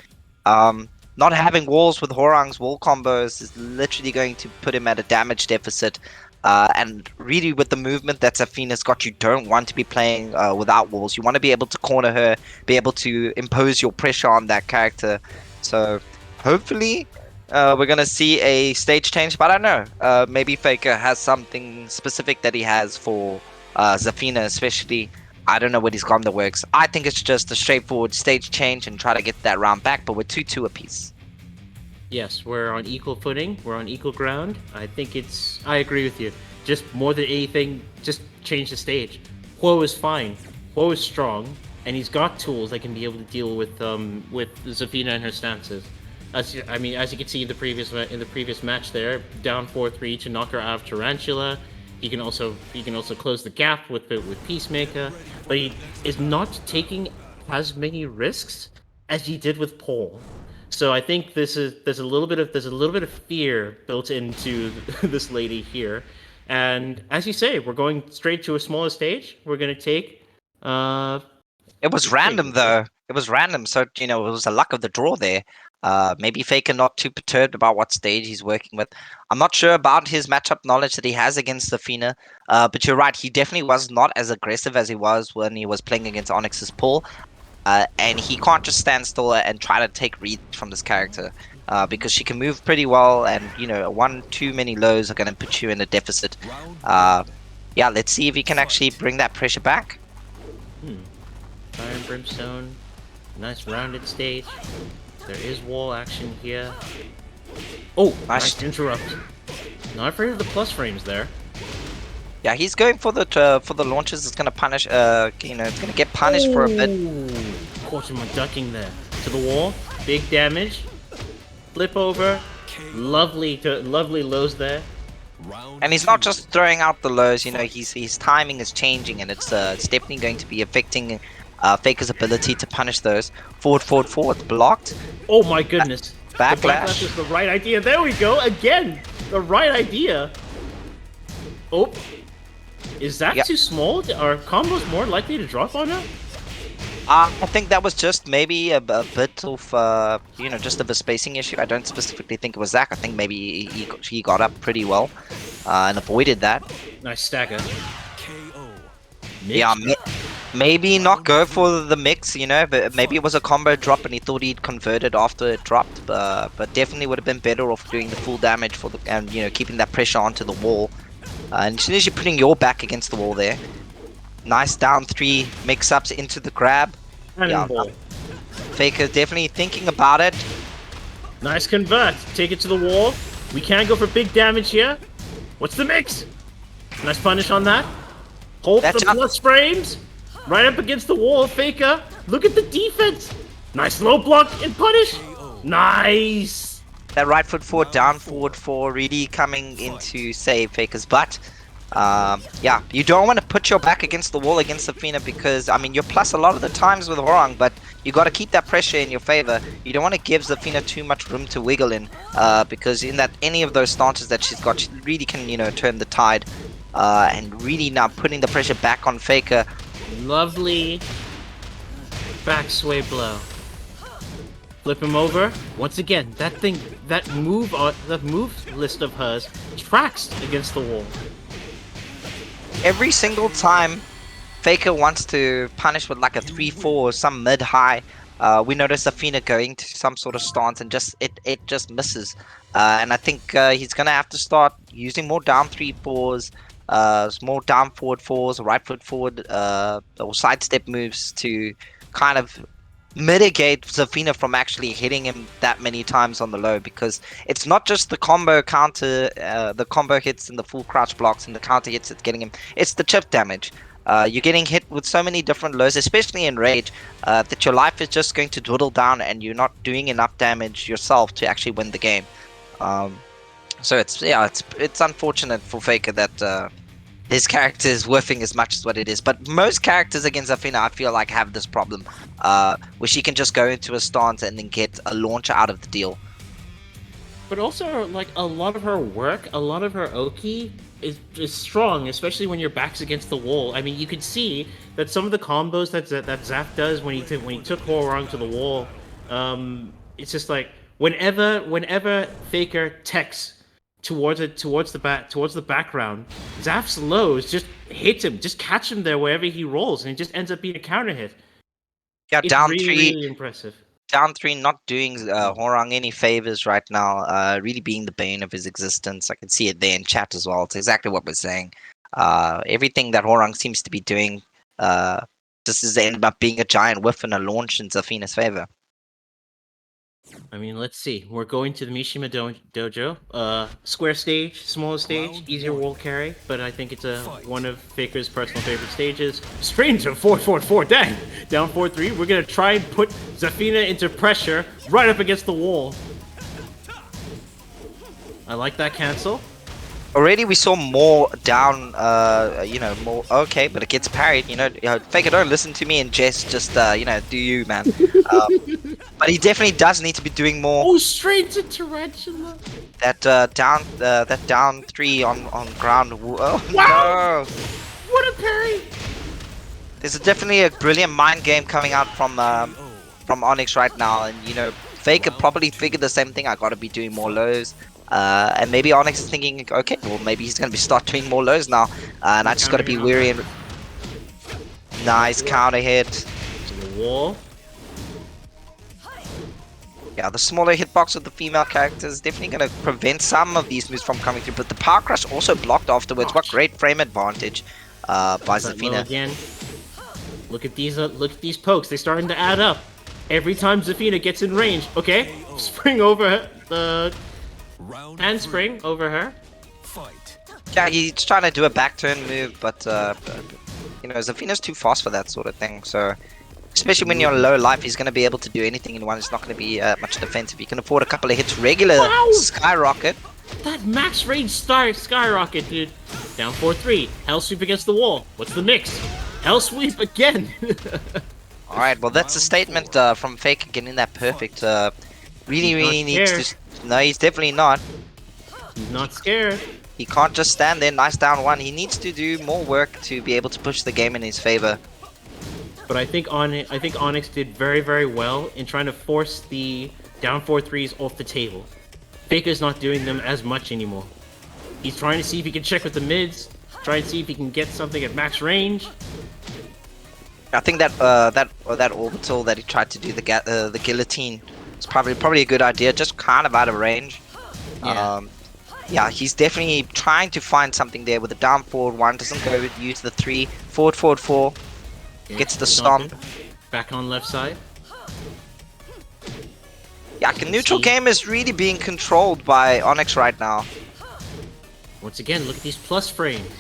Not having walls with Horang's wall combos is literally going to put him at a damage deficit. And really, with the movement that Zafina's got, you don't want to be playing without walls. You want to be able to corner her, be able to impose your pressure on that character. So, hopefully, we're going to see a stage change. But I don't know. Maybe Faker has something specific that he has for Zafina, especially. I don't know what he's got in the works. I think it's just a straightforward stage change and try to get that round back, but we're 2-2 apiece. Yes, we're on equal footing. We're on equal ground. I think it's. I agree with you. Just more than anything, just change the stage. Huo is fine. Huo is strong, and he's got tools that can be able to deal with Zafina and her stances. As you can see in the previous match, there down 4-3 to knock her out of Tarantula. He can also close the gap with Peacemaker, but he is not taking as many risks as he did with Paul. So I think there's a little bit of fear built into this lady here, and as you say, we're going straight to a smaller stage. We're gonna take. It was random though. It was random, so it was a luck of the draw there. Maybe Faker not too perturbed about what stage he's working with. I'm not sure about his matchup knowledge that he has against Zafina, but you're right. He definitely was not as aggressive as he was when he was playing against Onyx's Paul. And he can't just stand still and try to take reads from this character because she can move pretty well, and one too many lows are going to put you in a deficit. Yeah, let's see if he can actually bring that pressure back. Fire and Brimstone, nice rounded stage. There is wall action here. Oh, nice interrupt. Not afraid of the plus frames there. Yeah, he's going for the launches. It's gonna punish. It's gonna get punished for a bit. Caught him ducking there to the wall. Big damage. Flip over. Lovely lows there. And he's not just throwing out the lows. His timing is changing, and it's definitely going to be affecting Faker's ability to punish those. Forward, blocked. Oh my goodness! Backlash. The backlash is the right idea. There we go again. The right idea. Oh. Is that too small? Are combos more likely to drop on her? I think that was just maybe a bit of, just of a spacing issue. I don't specifically think it was Zach. I think maybe he got up pretty well and avoided that. Nice stagger. Yeah, maybe not go for the mix, but maybe it was a combo drop and he thought he'd converted after it dropped. But definitely would have been better off doing the full damage and keeping that pressure onto the wall. And as soon as you're putting your back against the wall there, nice down 3 mix-ups into the grab. Faker definitely thinking about it. Nice convert. Take it to the wall. We can go for big damage here. What's the mix? Nice punish on that. Hold the plus frames. Right up against the wall, Faker. Look at the defense. Nice low block and punish. Nice. That right foot forward, down forward 4 really coming into save Faker's butt. Yeah, you don't want to put your back against the wall against Zafina because, you're plus a lot of the times with Horang, but you got to keep that pressure in your favor. You don't want to give Zafina too much room to wiggle in because in any of those stances that she's got, she really can, turn the tide. And really now putting the pressure back on Faker. Lovely back sway blow. Flip him over. Once again, that move list of hers tracks against the wall. Every single time Faker wants to punish with like a 3-4 or some mid-high, we notice Zafina going to some sort of stance and it just misses. And I think he's gonna have to start using more down 3-4s, more down forward 4s, right foot forward, or sidestep moves to kind of mitigate Zafina from actually hitting him that many times on the low, because it's not just the combo counter, the combo hits and the full crouch blocks and the counter hits that's getting him, it's the chip damage. You're getting hit with so many different lows, especially in Rage, that your life is just going to dwindle down and you're not doing enough damage yourself to actually win the game. So it's unfortunate for Faker that his character is worthing as much as what it is. But most characters against Zafina, I feel like, have this problem, where she can just go into a stance and then get a launcher out of the deal. But also, like, a lot of her work, a lot of her Oki is strong, especially when your back's against the wall. I mean, you could see that some of the combos that Zaf does when he took Horong to the wall, it's just like whenever Faker techs towards the background, Zaf's lows just hit him, just catch him there wherever he rolls, and it just ends up being a counter hit. Yeah, It's really impressive. down three, not doing Horang any favors right now. Really being the bane of his existence. I can see it there in chat as well. It's exactly what we're saying. Everything that Horang seems to be doing, uh, this is ended up being a giant whiff and a launch in Zafina's favor. I mean, let's see. We're going to the Mishima Dojo. Square stage, smaller stage, easier wall carry, but I think it's one of Faker's personal favorite stages. Straight into 4-4-4, dang! Down 4-3. We're gonna try and put Zafina into pressure right up against the wall. I like that cancel. Already we saw more down, more okay, but it gets parried. Faker, don't listen to me and Jess. Just do you, man? But he definitely does need to be doing more. Oh, straight to Tarantula. That down three on ground. Oh Wow! no! What a parry! There's definitely a brilliant mind game coming out from Onyx right now, and Faker probably figured the same thing. I got to be doing more lows. And maybe Onyx is thinking, okay, well maybe he's going to be start doing more lows now, and I just got to be weary. And nice counter hit. To the wall. Yeah, the smaller hitbox of the female character is definitely going to prevent some of these moves from coming through. But the power crush also blocked afterwards. What great frame advantage by Zafina. Again. Look at these pokes. They're starting to add up. Every time Zafina gets in range, okay, spring over the. Handspring over her. Yeah, he's trying to do a back turn move, but Zafina's too fast for that sort of thing. So, especially when you're low life, he's going to be able to do anything in one. It's not going to be much defensive. He can afford a couple of hits. Regular skyrocket. That max range skyrocket, dude. Down 4-3. Hell sweep against the wall. What's the mix? Hell sweep again. All right, well that's a statement from Faker getting that perfect. Really needs to. No, he's definitely not. He's not scared. He can't just stand there, nice down one. He needs to do more work to be able to push the game in his favor. But I think Onyx did very, very well in trying to force the down 4-3s off the table. Faker's not doing them as much anymore. He's trying to see if he can check with the mids, try and see if he can get something at max range. I think that orbital that he tried to do the guillotine. It's probably a good idea, just kind of out of range. Yeah. He's definitely trying to find something there with the down forward one. Doesn't go with use the 3 forward 4. Yeah, gets the stomp. Back on left side. Yeah, neutral game is really being controlled by Onyx right now. Once again, look at these plus frames.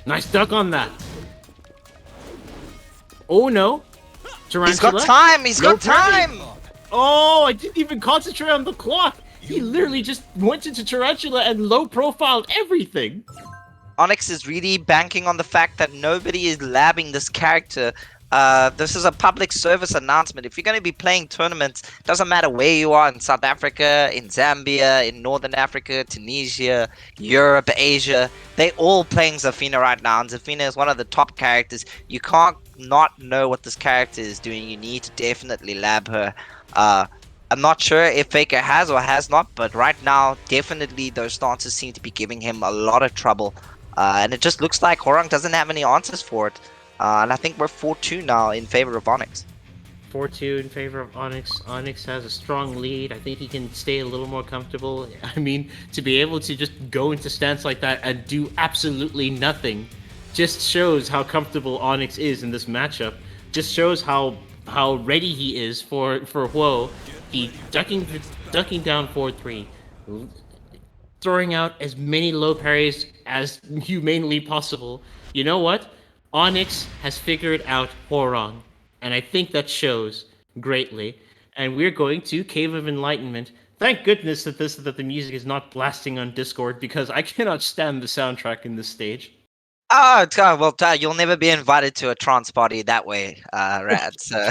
Nice duck on that. Oh no. Tarantula. He's got time! He's got time! Oh, I didn't even concentrate on the clock! He literally just went into Tarantula and low-profiled everything! Onyx is really banking on the fact that nobody is labbing this character. This is a public service announcement. If you're going to be playing tournaments, doesn't matter where you are, in South Africa, in Zambia, in Northern Africa, Tunisia, Europe, Asia, they all playing Zafina right now, and Zafina is one of the top characters. You can't not know what this character is doing. You need to definitely lab her. I'm not sure if Faker has or has not, but right now, definitely those stances seem to be giving him a lot of trouble. And it just looks like Horang doesn't have any answers for it. And I think we're 4-2 now in favor of Onyx. 4-2 in favor of Onyx. Onyx has a strong lead. I think he can stay a little more comfortable. I mean, to be able to just go into stance like that and do absolutely nothing just shows how comfortable Onyx is in this matchup. Just shows how ready he is for Huo. He ducking down 4-3, throwing out as many low parries as humanely possible. You know what? Onyx has figured out Horong, and I think that shows greatly. And we're going to Cave of Enlightenment. Thank goodness that the music is not blasting on Discord, because I cannot stand the soundtrack in this stage. Oh, well, you'll never be invited to a trance party that way, Rad. So,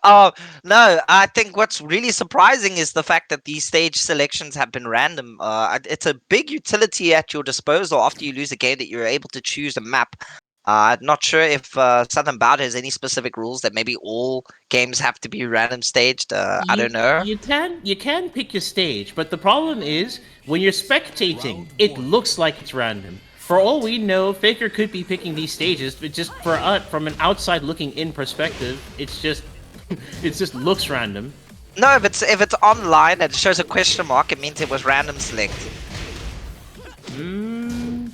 oh no, I think what's really surprising is the fact that these stage selections have been random. It's a big utility at your disposal after you lose a game that you're able to choose a map. I'm not sure if Southern Bout has any specific rules that maybe all games have to be random staged. I You don't know. you can pick your stage, but the problem is when you're spectating, it looks like it's random. For all we know, Faker could be picking these stages, but just from an outside looking in perspective, it's just it just looks random. No, if it's online and it shows a question mark, it means it was random select. Mm, you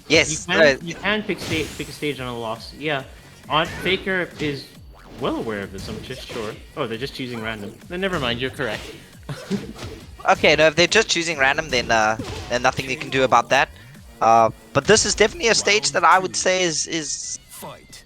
Yes, can no, you can pick a stage on a loss. Yeah, on Faker is well aware of this. I'm just sure. Oh, they're just choosing random. Then never mind. You're correct. okay, no, if they're just choosing random, then nothing they can do about that. But this is definitely a stage that I would say is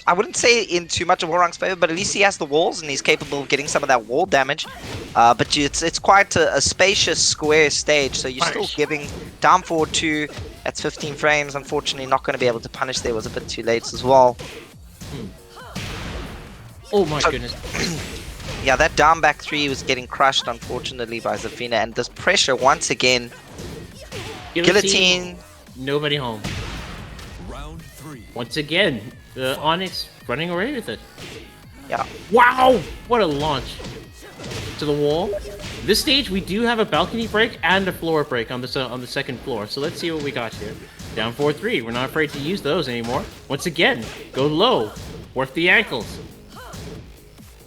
I wouldn't say in too much of Warang's favor, but at least he has the walls and he's capable of getting some of that wall damage. But it's quite a spacious square stage, so you're still Punish. giving down forward 2. That's 15 frames. Unfortunately, not going to be able to punish there. Was a bit too late as well. Oh my So- goodness. Yeah, that down back 3 was getting crushed, unfortunately, by Zafina. And this pressure, once again, guillotine. Nobody home. Round 3. Once again, the Onyx running away with it. Yeah. Wow! What a launch to the wall. This stage, we do have a balcony break and a floor break on the second floor. So let's see what we got here. Down 4-3. We're not afraid to use those anymore. Once again, go low. Work the ankles.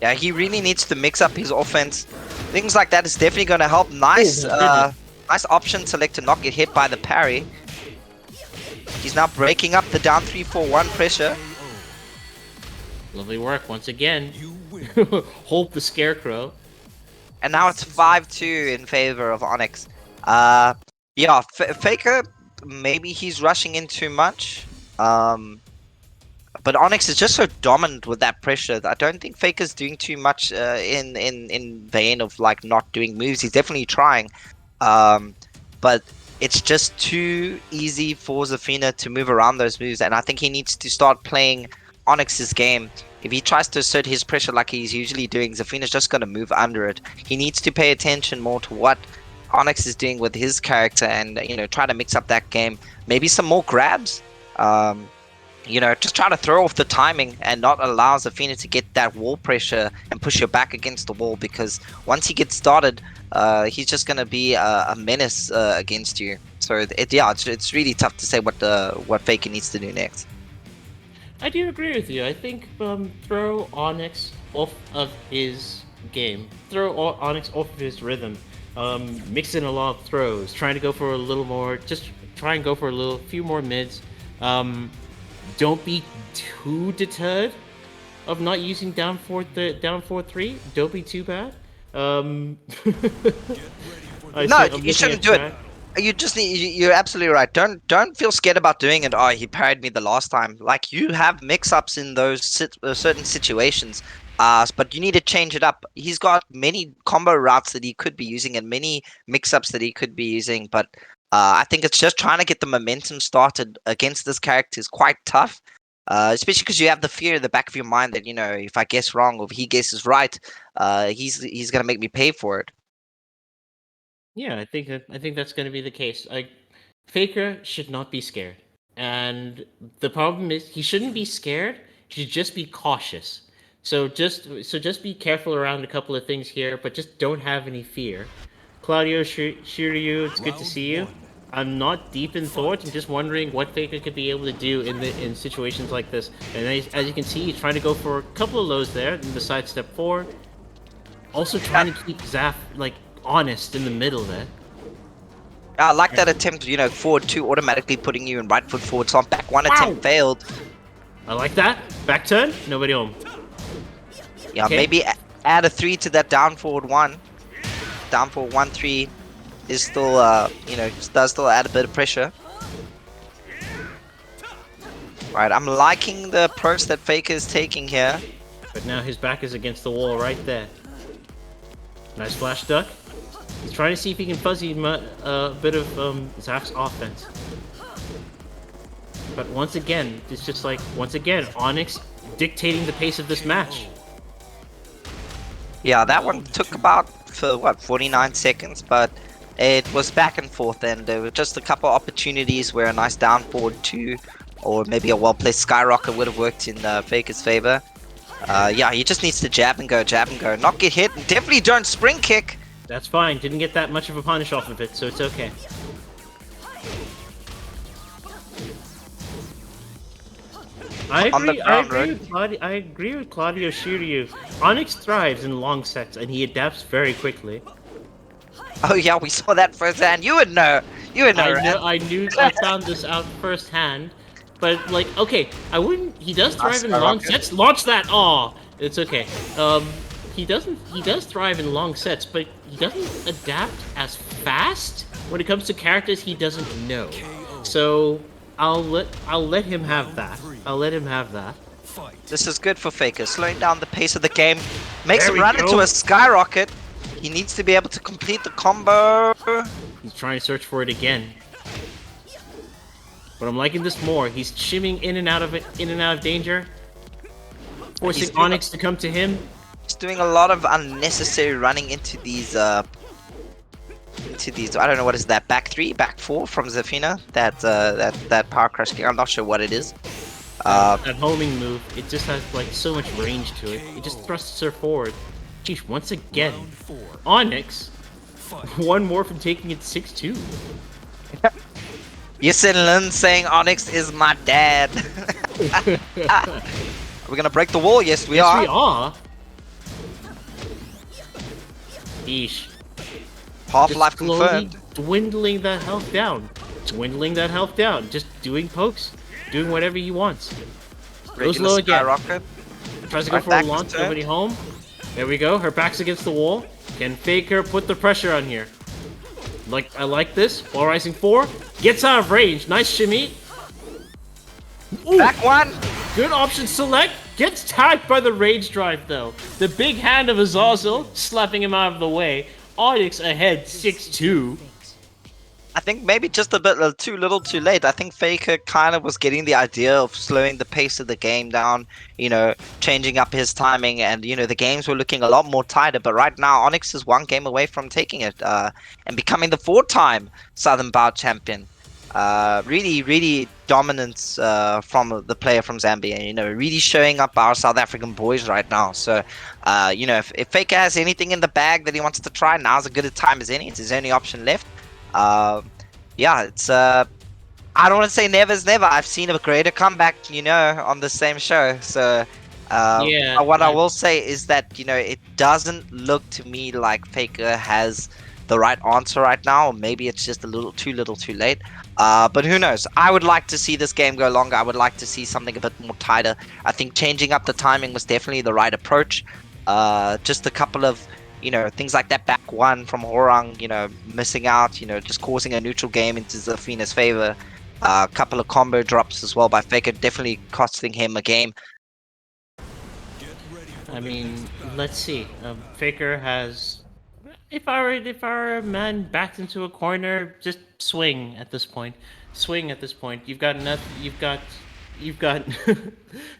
Yeah, he really needs to mix up his offense. Things like that is definitely going to help. Nice, Oh, my goodness. nice option select to not get hit by the parry. He's now breaking up the down 3-4-1 pressure. Lovely work once again. You win. Hold the scarecrow. And now it's 5-2 in favor of Onyx. Yeah, Faker, maybe he's rushing in too much. But Onyx is just so dominant with that pressure. I don't think Faker's doing too much in vein of like not doing moves. He's definitely trying. But it's just too easy for Zafina to move around those moves, and I think he needs to start playing Onyx's game. If he tries to assert his pressure like he's usually doing, Zafina's just going to move under it. He needs to pay attention more to what Onyx is doing with his character and, try to mix up that game. Maybe some more grabs. Just try to throw off the timing and not allow Zafina to get that wall pressure and push your back against the wall, because once he gets started, he's just going to be a menace against you. So it's really tough to say what Faker needs to do next. I do agree with you. I think throw Onyx off of his game. Throw Onyx off of his rhythm. Mix in a lot of throws. Trying to go for a little more. Just try and go for a few more mids. Don't be too deterred of not using down 4-3. Don't be too bad. You shouldn't do it. You just need. You're absolutely right. Don't feel scared about doing it. Oh, he parried me the last time. Like, you have mix-ups in those certain situations. But you need to change it up. He's got many combo routes that he could be using and many mix-ups that he could be using. But I think it's just trying to get the momentum started against this character is quite tough. Especially because you have the fear in the back of your mind that, if I guess wrong or if he guesses right, he's gonna make me pay for it. Yeah, I think that's going to be the case. Like, Faker should not be scared, and the problem is he shouldn't be scared. He should just be cautious. So just be careful around a couple of things here, but just don't have any fear. Claudio Shiryu, it's good to see you. I'm not deep in thought. I'm just wondering what Faker could be able to do in situations like this. And as you can see, he's trying to go for a couple of lows there in the side step 4. Also trying to keep Zaf honest in the middle there. I like that attempt, forward 2 automatically putting you in right foot forward. So on back 1 attempt failed. I like that. Back turn, nobody home. Yeah, Okay. maybe add a 3 to that down forward 1. Down forward 1-3 is still, does still add a bit of pressure. Right, I'm liking the approach that Faker is taking here. But now his back is against the wall right there. Nice flash duck. He's trying to see if he can fuzzy a bit of Zaf's offense. But once again, it's just like, once again, Onyx dictating the pace of this match. Yeah, that one took about, for what, 49 seconds, but it was back and forth, and there were just a couple opportunities where a nice down forward 2 or maybe a well-placed skyrocket would have worked in Faker's favor. Yeah, he just needs to jab and go, not get hit, and definitely don't spring kick. That's fine. Didn't get that much of a punish off of it, so it's okay. I agree with Claudio Shiryu. Onyx thrives in long sets, and he adapts very quickly. Oh yeah, we saw that firsthand. You would know. You would know, right? I found this out firsthand. But like, okay, I wouldn't. He does thrive in long sets. Launch that! Aw, it's okay. He does thrive in long sets, but he doesn't adapt as fast when it comes to characters he doesn't know. So I'll let him have that. I'll let him have that. This is good for Faker, slowing down the pace of the game, makes him run into a skyrocket. He needs to be able to complete the combo. He's trying to search for it again. But I'm liking this more. He's shimming in and out of danger, forcing Onyx to come to him. He's doing a lot of unnecessary running into these. I don't know what is that, back 3, back 4 from Zafina. That power crush kick. I'm not sure what it is. That homing move, it just has like so much range to it. It just thrusts her forward. Geez, once again, Onyx, one more from taking it 6-2. Yasin Lin saying Onyx is my dad. We're gonna break the wall. Yes, we are. Yes, we are. Eesh. Half-life confirmed. Dwindling that health down. Just doing pokes. Doing whatever he wants. Goes low again. Skyrocket. Tries to go for a launch. Nobody home. There we go. Her back's against the wall. Can Faker put the pressure on here? I like this. Wall rising 4. Gets out of range. Nice shimmy. Ooh. Back 1. Good option select. Gets tagged by the rage drive though. The big hand of Azazel slapping him out of the way. Onyx ahead 6-2. I think maybe just a bit too little too late. I think Faker kind of was getting the idea of slowing the pace of the game down, changing up his timing, and, the games were looking a lot more tighter. But right now, Onyx is one game away from taking it and becoming the 4-time Southern Bout champion. Really, really dominance from the player from Zambia, really showing up our South African boys right now. So, if Faker has anything in the bag that he wants to try, now's as good a time as any. It's his only option left. Yeah, it's I don't want to say never's never. I've seen a greater comeback, on the same show. So yeah, what I will say is that it doesn't look to me like Faker has the right answer right now. Or maybe it's just a little too late. But who knows? I would like to see this game go longer. I would like to see something a bit more tighter. I think changing up the timing was definitely the right approach. Just a couple of things like that back 1 from Horang, missing out, just causing a neutral game into Zafina's favor. A couple of combo drops as well by Faker, definitely costing him a game. I mean, let's see. Faker has. If I were a man backed into a corner, just swing at this point. You've got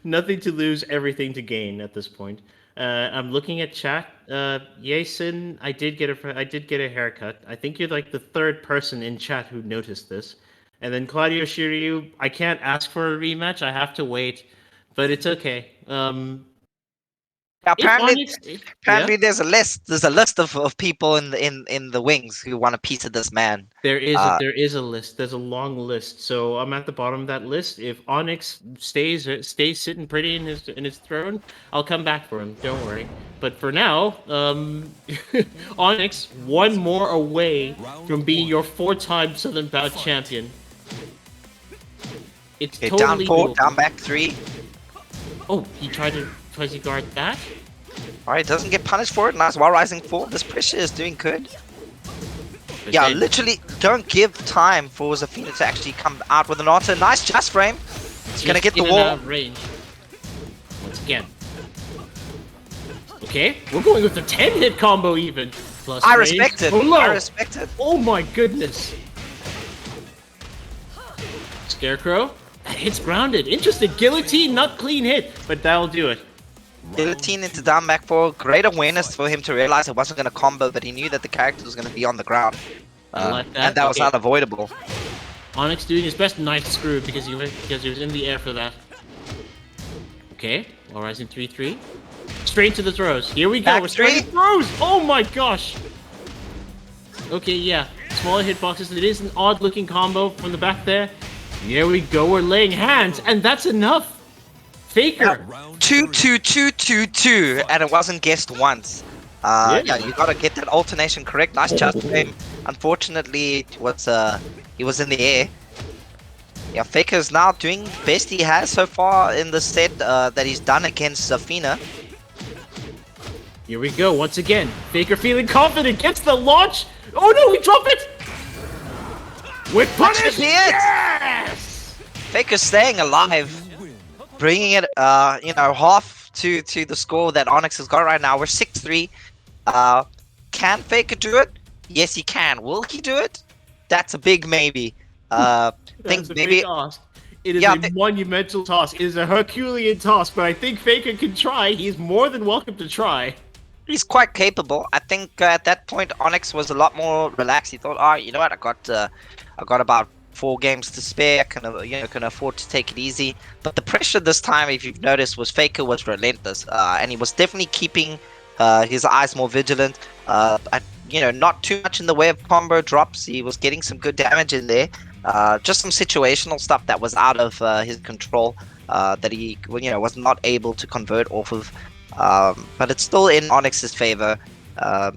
nothing to lose, everything to gain at this point. I'm looking at chat. Yasin, I did get a haircut. I think you're like the 3rd person in chat who noticed this. And then Claudio Shiryu, I can't ask for a rematch. I have to wait, but it's okay. Apparently, there's a list. There's a list of people in the wings who want a piece of this man. There is a list. There's a long list. So I'm at the bottom of that list. If Onyx stays sitting pretty in his throne, I'll come back for him. Don't worry. But for now, Onyx one more away from being your 4-time Southern Bout champion. It's totally down 4, doable. down back 3. Oh, he tries to guard that. Alright, doesn't get punished for it. Nice while rising 4. This pressure is doing good. But yeah, literally don't give time for Zafina to actually come out with an answer. Nice just frame. He's gonna get the wall. Out of range. Once again. Okay, we're going with the 10-hit combo even. Plus I range. respect it. Oh, no. I respect it. Oh my goodness. Scarecrow That hit's grounded. Interesting. Guillotine, not clean hit, but that'll do it. Guillotine into down back 4. Great awareness for him to realize it wasn't going to combo, but he knew that the character was going to be on the ground. I like that. And that was Okay. unavoidable. Onyx doing his best. Nice screw because he was in the air for that. Okay, Wall Rising 3-3. Straight to the throws. Here we go. Back We're starting three. throws. Oh my gosh. Okay, yeah. Smaller hitboxes. It is an odd looking combo from the back there. Here we go. We're laying hands, and that's enough. Faker. 2-2-2-2-2, and it wasn't guessed once. Yeah, you gotta get that alternation correct. Nice charge for him. Unfortunately, it was he was in the air. Yeah, Faker's now doing best he has so far in the set that he's done against Zafina. Here we go. Once again, Faker feeling confident. Gets the launch. Oh no, we drop it. With punish. That's it. Yes. Faker's staying alive, bringing it, half to the score that Onyx has got right now. We're 6-3. Can Faker do it? Yes, he can. Will he do it? That's a big maybe. That's a maybe. big task. It is Yeah, a monumental task. It is a Herculean task, but I think Faker can try. He's more than welcome to try. He's quite capable. I think at that point Onyx was a lot more relaxed. He thought, you know what? I got about 4 games to spare. I can afford to take it easy. But the pressure this time, if you've noticed, was Faker was relentless, and he was definitely keeping his eyes more vigilant. Not too much in the way of combo drops. He was getting some good damage in there. Just some situational stuff that was out of his control that he was not able to convert off of. But it's still in Onyx's favor.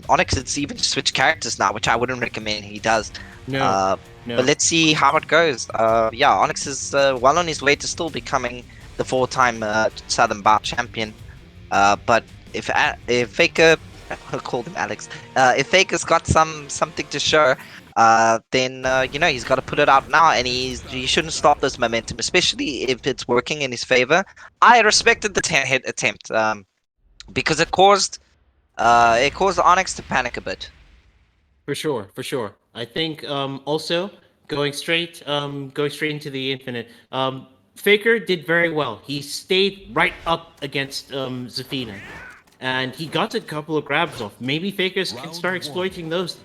Onyx has even switched characters now, which I wouldn't recommend he does. No. But let's see how it goes. Onyx is well on his way to still becoming the 4-time Southern Bout champion. But if Faker, I called him Alex. If Faker's got something to show, then he's got to put it out now, and he shouldn't stop this momentum, especially if it's working in his favor. I respected the 10-hit attempt because it caused Onyx to panic a bit. For sure. I think also going straight into the infinite. Faker did very well. He stayed right up against Zafina, and he got a couple of grabs off. Maybe Faker can start exploiting those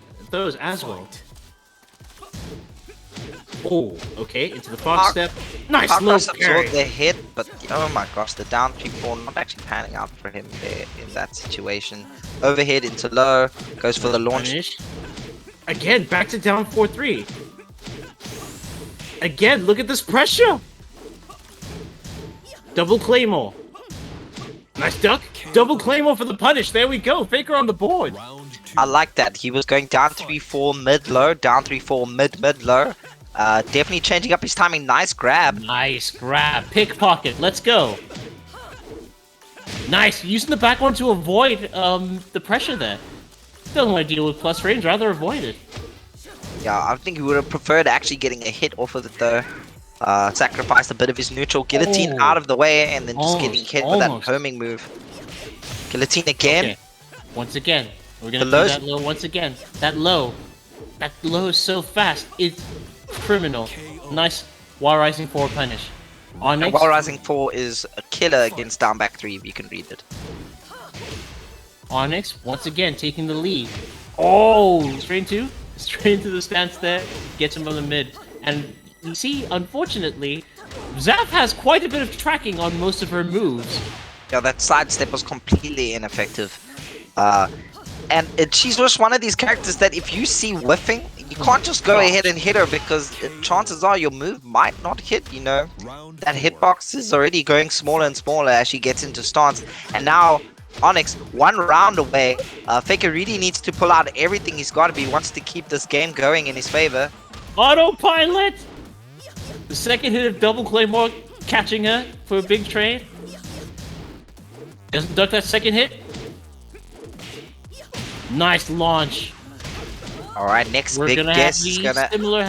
as well. Oh, okay, into the fog step. Nice low parry. Absorbed the hit, but oh my gosh, the down 3-4 not actually panning out for him there in that situation. Overhead into low, goes for the launch. Finish. Again, back to down 4-3. Again, look at this pressure. Double Claymore. Nice duck. Double Claymore for the punish. There we go. Faker on the board. I like that. He was going down 3-4 mid-low, down 3-4 mid-low. Definitely changing up his timing. Nice grab. Nice grab. Pickpocket. Let's go. Nice. Using the back one to avoid the pressure there. Doesn't want to deal with plus range, rather avoid it. Yeah, I think he would have preferred actually getting a hit off of it though. Sacrificed a bit of his neutral guillotine out of the way, and then just getting hit with that homing move. Guillotine again. Okay. Once again. We're gonna do that low once again. That low is so fast. It's criminal. Nice Wall Rising 4 punish. Onyx. Wall Rising 4 is a killer against down back 3 if you can read it. Onyx, once again, taking the lead. Oh, straight into the stance there. Gets him on the mid. And you see, unfortunately, Zaf has quite a bit of tracking on most of her moves. Yeah, that sidestep was completely ineffective. And she's just one of these characters that if you see whiffing, you can't just go ahead and hit her because chances are your move might not hit, That hitbox is already going smaller and smaller as she gets into stance. And now Onyx, 1 round away. Faker really needs to pull out everything he's got if he wants to keep this game going in his favor. Autopilot! The second hit of double Claymore catching her for a big trade. Doesn't duck that second hit. Nice launch. All right, next We're big gonna guess have is the gonna. similar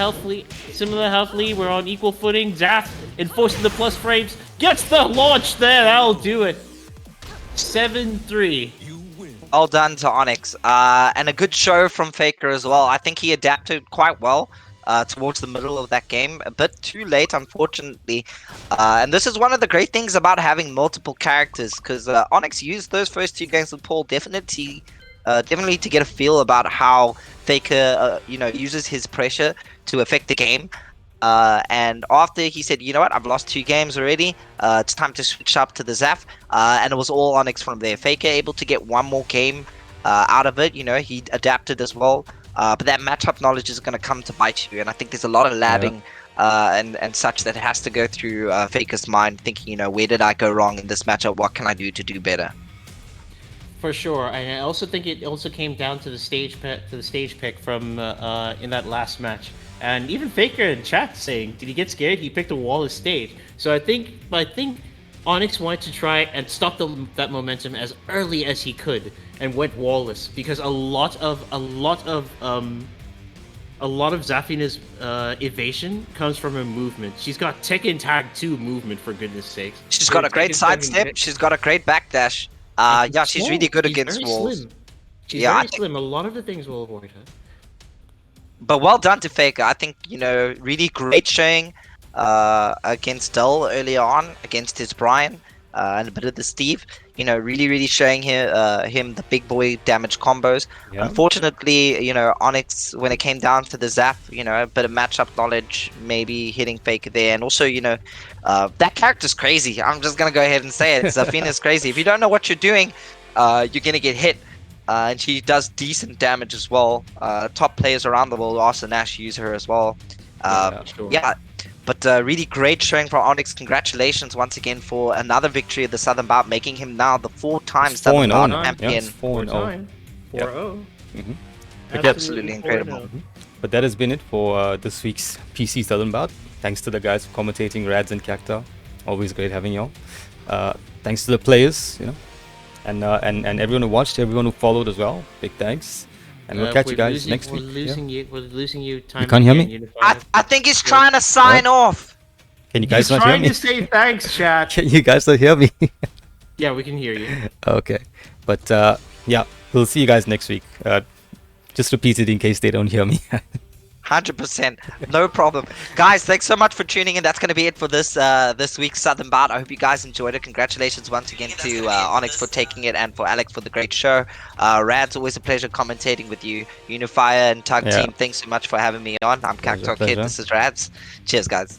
health lead. We're on equal footing. Zaf enforcing the plus frames. Gets the launch there. That'll do it. 7-3. Well done to Onyx, and a good show from Faker as well. I think he adapted quite well. towards the middle of that game. A bit too late, unfortunately. And this is one of the great things about having multiple characters, because Onyx used those first two games with Paul definitely to get a feel about how Faker, uses his pressure to affect the game. And after he said, you know what, I've lost 2 games already. It's time to switch up to the Zaf. And it was all Onyx from there. Faker able to get one more game out of it. He adapted as well. But that matchup knowledge is going to come to bite you. And I think there's a lot of labbing and such that has to go through Faker's mind, thinking, where did I go wrong in this matchup? What can I do to do better? For sure, and I also think it also came down to the stage pick from in that last match, and even Faker in chat saying, "Did he get scared? He picked a Wallace stage." So I think Onyx wanted to try and stop that momentum as early as he could, and went Wallace because a lot of Zafina's evasion comes from her movement. She's got Tekken Tag 2 movement, for goodness sakes. She's got a great sidestep. She's got a great backdash. She's really good against walls. Slim. She's very slim. A lot of the things will avoid her. But well done to Faker. I think, really great showing against Dull earlier on, against his Brian, and a bit of the Steve. Really, really showing him the big boy damage combos. Yeah. Unfortunately, Onyx, when it came down to the Zap, a bit of matchup knowledge, maybe hitting Faker there. And also, that character's crazy. I'm just going to go ahead and say it. Zafina's crazy. If you don't know what you're doing, you're going to get hit. And she does decent damage as well. Top players around the world, Arson Nash, use her as well. Sure. Yeah. But really great showing from Onyx. Congratulations once again for another victory at the Southern Bout, making him now the 4-time Southern Bout champion. Yeah, 4-0. 4-0. Absolutely incredible. But that has been it for this week's PC Southern Bout. Thanks to the guys for commentating, Rads and Cacta. Always great having y'all. Thanks to the players, and everyone who watched, everyone who followed as well. Big thanks. And we'll catch you guys next week. We're losing you. Time you can't hear me? I think he's trying to sign off. Can you guys not hear me? He's trying to say thanks, chat. Can you guys not hear me? Yeah, we can hear you. Okay. But we'll see you guys next week. Just repeat it in case they don't hear me. 100%, no problem, guys. Thanks so much for tuning in. That's going to be it for this week's Southern Bout. I hope you guys enjoyed it. Congratulations once again to Onyx for taking it, and for Alex for the great show. Rad's always a pleasure commentating with you. Unifier and Tug Team, thanks so much for having me on. I'm Cacto Kid. This is Rads. Cheers, guys.